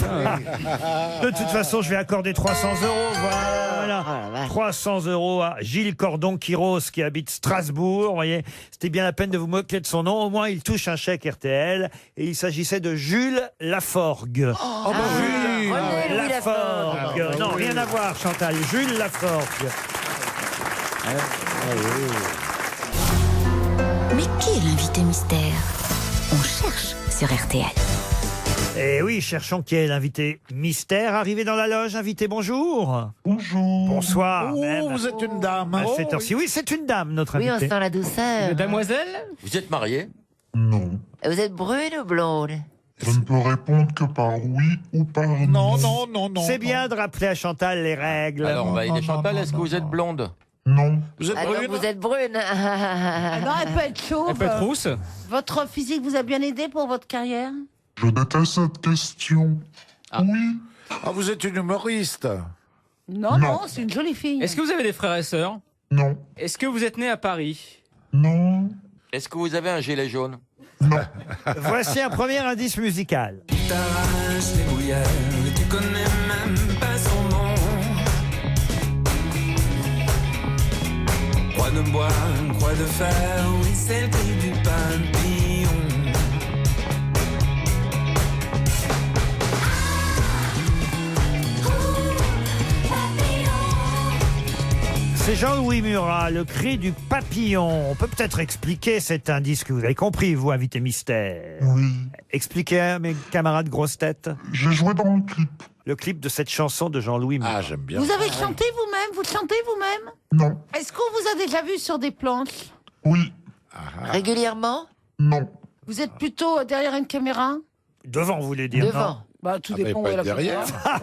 De toute façon, je vais accorder 300 €. Voilà. Oh la vache. 300 € à Gilles Cordon-Quiros qui habite Strasbourg. Vous voyez, c'était bien la peine de vous moquer de son nom. Au moins, il touche un chèque RTL. Et il s'agissait de Jules Laforgue. Oh, bah oui. René Louis Laforgue. Non, rien à voir, Chantal. Jules Laforgue. Mais qui est l'invité mystère? On cherche sur RTL. Eh oui, cherchons qui est l'invité mystère. Arrivé dans la loge, invité, bonjour. Bonjour. Bonsoir. Oh, même. vous êtes une dame. À cette heure-ci. Oui, c'est une dame, notre Oui, on invitée. sent la douceur. Damoiselle? Vous êtes marié? Non. Vous êtes brune ou blonde? Je ne peux répondre que par oui ou par non. Non. C'est bien de rappeler à Chantal les règles. Alors, on va aider Chantal. Est-ce que vous êtes blonde? Non. Vous êtes Ah, donc brune vous êtes brune. Ah non, elle peut être chauve. Elle peut être rousse? Votre physique vous a bien aidé pour votre carrière? Je déteste cette question. Oui. Ah, vous êtes une humoriste. Non, c'est une jolie fille. Est-ce que vous avez des frères et sœurs? Non. Est-ce que vous êtes né à Paris? Non. Est-ce que vous avez un gilet jaune? Voici un premier indice musical. T'arraches les brouillards, tu connais même pas son nom. Croix de bois, croix de fer, oui c'est le prix du papillon. C'est Jean-Louis Murat, le cri du papillon. On peut peut-être expliquer cet indice que vous avez compris, vous, invité mystère. Oui. Expliquez à mes camarades grosses têtes. J'ai joué dans le clip. Le clip de cette chanson de Jean-Louis Murat. Ah, j'aime bien. Vous avez chanté vous-même? Vous chantez vous-même? Non. Est-ce qu'on vous a déjà vu sur des planches? Oui. Régulièrement? Non. Vous êtes plutôt derrière une caméra? Devant, vous voulez dire? Devant. non Bah, tout Ah, mais dépend pas où est la derrière. caméra.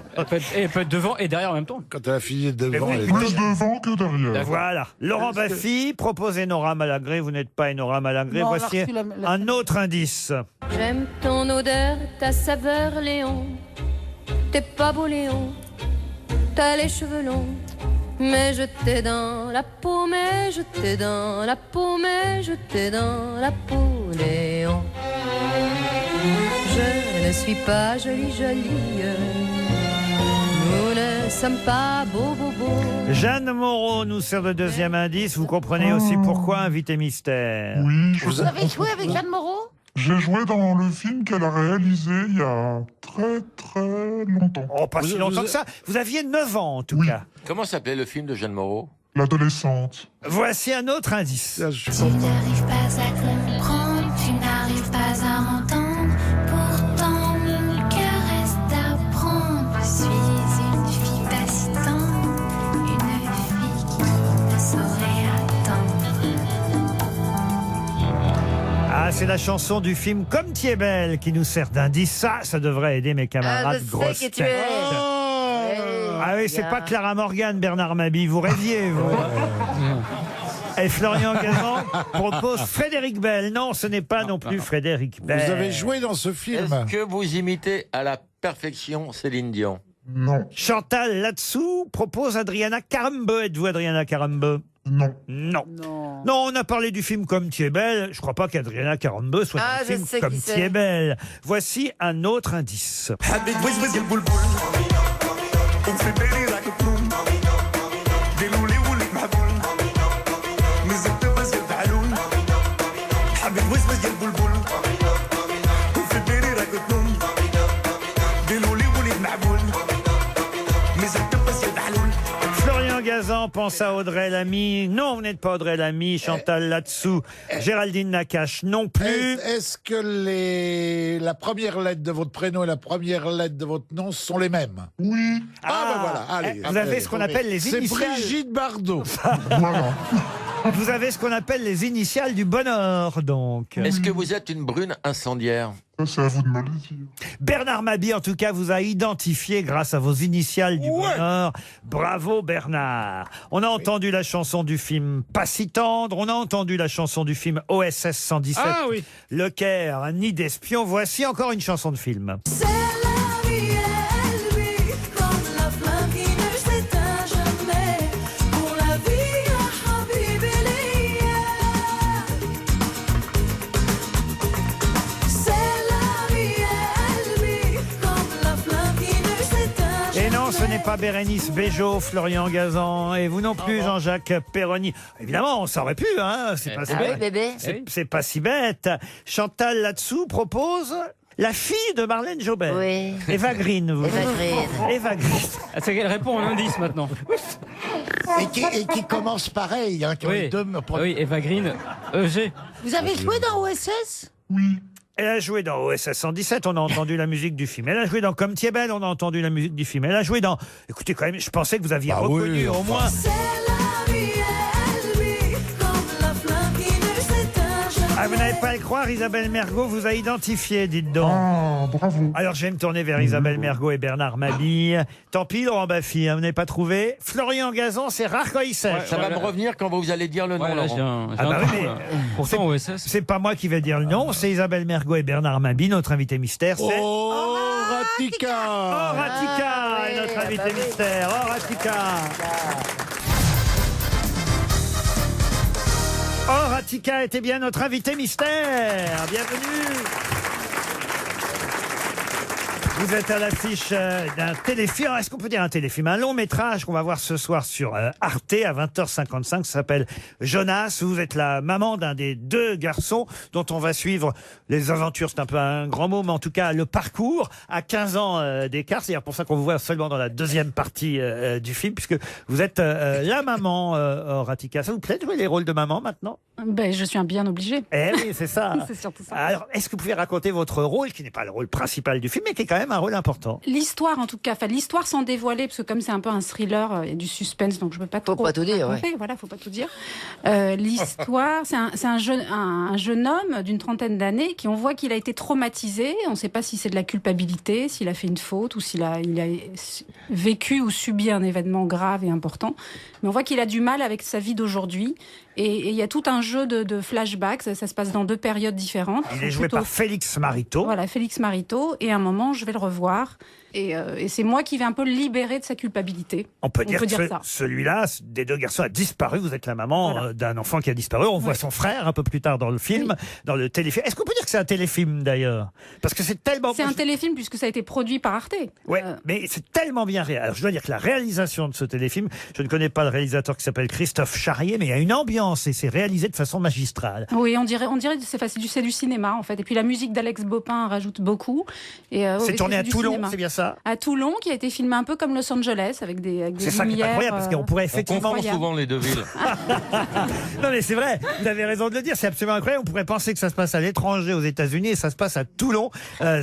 Elle peut être devant et derrière en même temps. Quand elle a fini devant, oui, elle est- Plus devant que derrière. Voilà. Laurent Baffy propose Enora Malagré. Vous n'êtes pas Enora Malagré. Non, on a Voici reçu la- un autre indice. J'aime ton odeur, ta saveur, Léon. T'es pas beau, Léon. T'as les cheveux longs. Mais je t'ai dans la peau, mais je t'ai dans la peau, mais je t'ai dans la peau, Léon. Je ne suis pas jolie, jolie. Nous ne sommes pas beaux, beaux, beaux. Jeanne Moreau nous sert de deuxième indice. Vous comprenez aussi pourquoi invité mystère. Oui. Vous avez joué avec Jeanne Moreau? J'ai joué dans le film qu'elle a réalisé il y a très longtemps. Oh, pas si longtemps que ça. Vous aviez 9 ans, en tout cas. Comment s'appelait le film de Jeanne Moreau? L'adolescente. Voici un autre indice. Tu n'arrives pas à comprendre, tu n'arrives pas à entendre. Pourtant, mon cœur reste à prendre. Je suis une fille pas si tendre, une fille qui ne saurait attendre. Ah, c'est la chanson du film Comme tu es belle qui nous sert d'indice. Ça devrait aider mes Ah, camarades je sais grosses qui tu têtes. es. Ah oui, c'est bien. pas Clara Morgan, Bernard Mabie. Vous rêviez, vous. Et Florian Gazan propose Frédéric Bell. Non, ce n'est pas non plus Frédéric Bell. Vous avez joué dans ce film. Est-ce que vous imitez à la perfection Céline Dion? Non. Chantal là-dessous propose Adriana Carambeu. Êtes-vous Adriana Carambeu? Non. Non. Non, on a parlé du film Comme tu es belle. Je crois pas qu'Adriana Carambeu soit Ah, dans je le film sais Comme qui tu c'est. es belle. Voici un autre indice. حبيت وزوز البلبل وفي بالي راك تنوم ديروا لي ولد محبول مازال تبز البعلول حبيت وزوز البلبل وفي بالي راك تنوم ديروا لي ولد محبول مازال تبز البعلول. Florian Gazan pense à Audrey Lamy. Non, vous n'êtes pas Audrey Lamy. Chantal là-dessous. Géraldine Nakache non plus. Est-ce que la première lettre de votre prénom et la première lettre de votre nom sont les mêmes? Oui. Ben voilà, allez. Vous avez ce qu'on appelle les C'est initiales. Brigitte Bardot. Voilà. Vous avez ce qu'on appelle les initiales du bonheur, donc. Est-ce que vous êtes une brune incendiaire? Ça, c'est à vous de me le dire. Bernard Mabie, en tout cas, vous a identifié grâce à vos initiales du bonheur. Bravo, Bernard. On a entendu la chanson du film Pas si tendre. On a entendu la chanson du film OSS 117. Ah oui. Le Caire, un nid d'espions. Voici encore une chanson de film. C'est la vie, elle, lui, comme la flamme qui ne s'éteint jamais. Pour la vie, ya habibi liya. C'est la vie, elle, lui, comme la flamme qui ne s'éteint jamais. Et non, ce n'est pas Bérénice Bejo, Florian Gazan, et vous non plus, Jean-Jacques Perroni. Évidemment, on s'aurait pu, hein. C'est pas si Ah oui, bête. bébé. C'est pas si bête. Chantal là-dessous propose La fille de Marlène Jobert. Oui. Eva Green, vous. Eva Green. Eva Green. Ah, c'est qu'elle répond en indice maintenant. Et qui commence pareil, hein, qui ont les deux pour- Oui, Eva Green, EG. Vous avez joué dans OSS? Elle a joué dans OSS 117, on a entendu la musique du film. Elle a joué dans Comme t'y es belle, on a entendu la musique du film. Elle a joué dans... Écoutez, quand même, je pensais que vous aviez reconnu au moins... Ah, vous n'allez pas le croire, Isabelle Mergo vous a identifié, dites donc. bravo. Alors, je vais me tourner vers Isabelle Mergo et Bernard Mabille. Tant pis, Laurent Baffy, hein, vous n'avez pas trouvé. Florian Gazan, c'est rare quand il sait. Ça va me revenir quand vous allez dire le nom, Ouais, là, Laurent. j'ai un oui, trou, mais là. Pourtant, OSS. c'est pas moi qui vais dire le nom, c'est Isabelle Mergo et Bernard Mabille, notre invité mystère. C'est Oh, Ratika. Horatica, est notre invité mystère. Horatica. Horatica était bien notre invité mystère. Bienvenue. Vous êtes à l'affiche d'un téléfilm. Est-ce qu'on peut dire un téléfilm? Un long métrage qu'on va voir ce soir sur Arte à 20h55. Ça s'appelle Jonas. Vous êtes la maman d'un des deux garçons dont on va suivre les aventures. C'est un peu un grand mot, mais en tout cas le parcours à 15 ans d'écart. C'est d'ailleurs pour ça qu'on vous voit seulement dans la deuxième partie du film, puisque vous êtes la maman, Horatica. Ça vous plaît de jouer les rôles de maman maintenant? Ben, je suis un bien obligé. Eh oui, c'est ça. C'est surtout ça. Alors, est-ce que vous pouvez raconter votre rôle, qui n'est pas le rôle principal du film, mais qui est quand même un rôle important? L'histoire, en tout cas, enfin, l'histoire sans dévoiler, parce que comme c'est un peu un thriller, il y a du suspense, donc je ne peux pas trop. Faut pas tout dire, raconter, voilà, faut pas tout dire. L'histoire, c'est un jeune homme d'une trentaine d'années qui, on voit qu'il a été traumatisé. On ne sait pas si c'est de la culpabilité, s'il a fait une faute ou il a vécu ou subi un événement grave et important. Mais on voit qu'il a du mal avec sa vie d'aujourd'hui. Et il y a tout un jeu de flashbacks. Ça se passe dans deux périodes différentes. Il est joué par Félix Marito. Voilà, Félix Marito. Et à un moment, je vais le revoir. Et c'est moi qui vais un peu le libérer de sa culpabilité. On peut dire que ça. celui-là, des deux garçons, a disparu. Vous êtes la maman d'un enfant qui a disparu. On voit son frère un peu plus tard dans le film, dans le téléfilm. Est-ce qu'on peut dire que c'est un téléfilm d'ailleurs? Parce que c'est tellement... C'est un téléfilm puisque ça a été produit par Arte. Ouais, mais c'est tellement bien réalisé. Alors je dois dire que la réalisation de ce téléfilm, je ne connais pas le réalisateur qui s'appelle Christophe Charrier, mais il y a une ambiance et c'est réalisé de façon magistrale. Oui, on dirait que c'est du cinéma en fait. Et puis la musique d'Alex Bopin rajoute beaucoup. C'est tourné à Toulon, c'est bien ça? À Toulon, qui a été filmé un peu comme Los Angeles, avec des lumières. C'est ça qui est incroyable, parce qu'on pourrait effectivement... On confond souvent les deux villes. Non mais c'est vrai, vous avez raison de le dire, c'est absolument incroyable. On pourrait penser que ça se passe à l'étranger, aux États-Unis, et ça se passe à Toulon.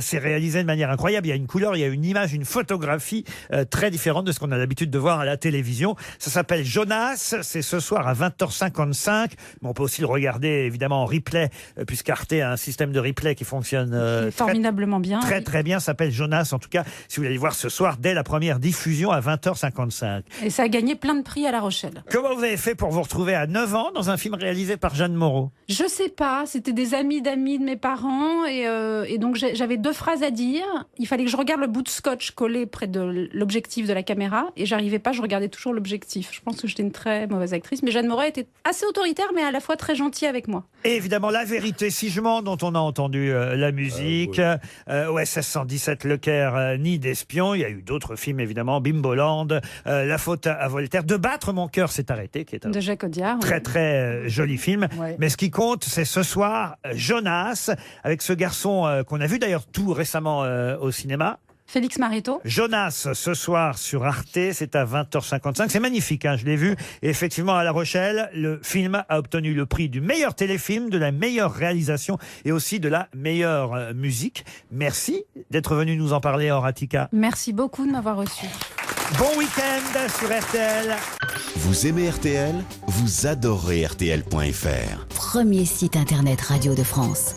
C'est réalisé de manière incroyable. Il y a une couleur, il y a une image, une photographie très différente de ce qu'on a l'habitude de voir à la télévision. Ça s'appelle Jonas. C'est ce soir à 20h55. Mais on peut aussi le regarder évidemment en replay, puisqu'Arte a un système de replay qui fonctionne formidablement bien. Très très bien. Ça s'appelle Jonas. En tout cas, si vous voulez aller voir ce soir dès la première diffusion à 20h55. Et ça a gagné plein de prix à La Rochelle. Comment vous avez fait pour vous retrouver à 9 ans dans un film réalisé par Jeanne Moreau? Je sais pas, c'était des amis d'amis de mes parents et donc j'avais deux phrases à dire. Il fallait que je regarde le bout de scotch collé près de l'objectif de la caméra et j'arrivais pas, je regardais toujours l'objectif. Je pense que j'étais une très mauvaise actrice, mais Jeanne Moreau était assez autoritaire mais à la fois très gentille avec moi. Et évidemment, La Vérité si je mens, dont on a entendu la musique, OSS 117, Le Caire, Nid d'espion. Il y a eu d'autres films évidemment, Bimboland, La faute à Voltaire, De battre mon cœur s'est arrêté, qui est un de Jacques Audiard. Très très joli film. Ouais. Mais ce qui compte, c'est ce soir Jonas, avec ce garçon qu'on a vu d'ailleurs tout récemment au cinéma. Félix Marito. Jonas, ce soir sur Arte, c'est à 20h55. C'est magnifique, hein, je l'ai vu. Et effectivement, à La Rochelle, le film a obtenu le prix du meilleur téléfilm, de la meilleure réalisation et aussi de la meilleure musique. Merci d'être venu nous en parler, Horatica. Merci beaucoup de m'avoir reçu. Bon week-end sur RTL. Vous aimez RTL? Vous adorez RTL.fr. Premier site internet radio de France.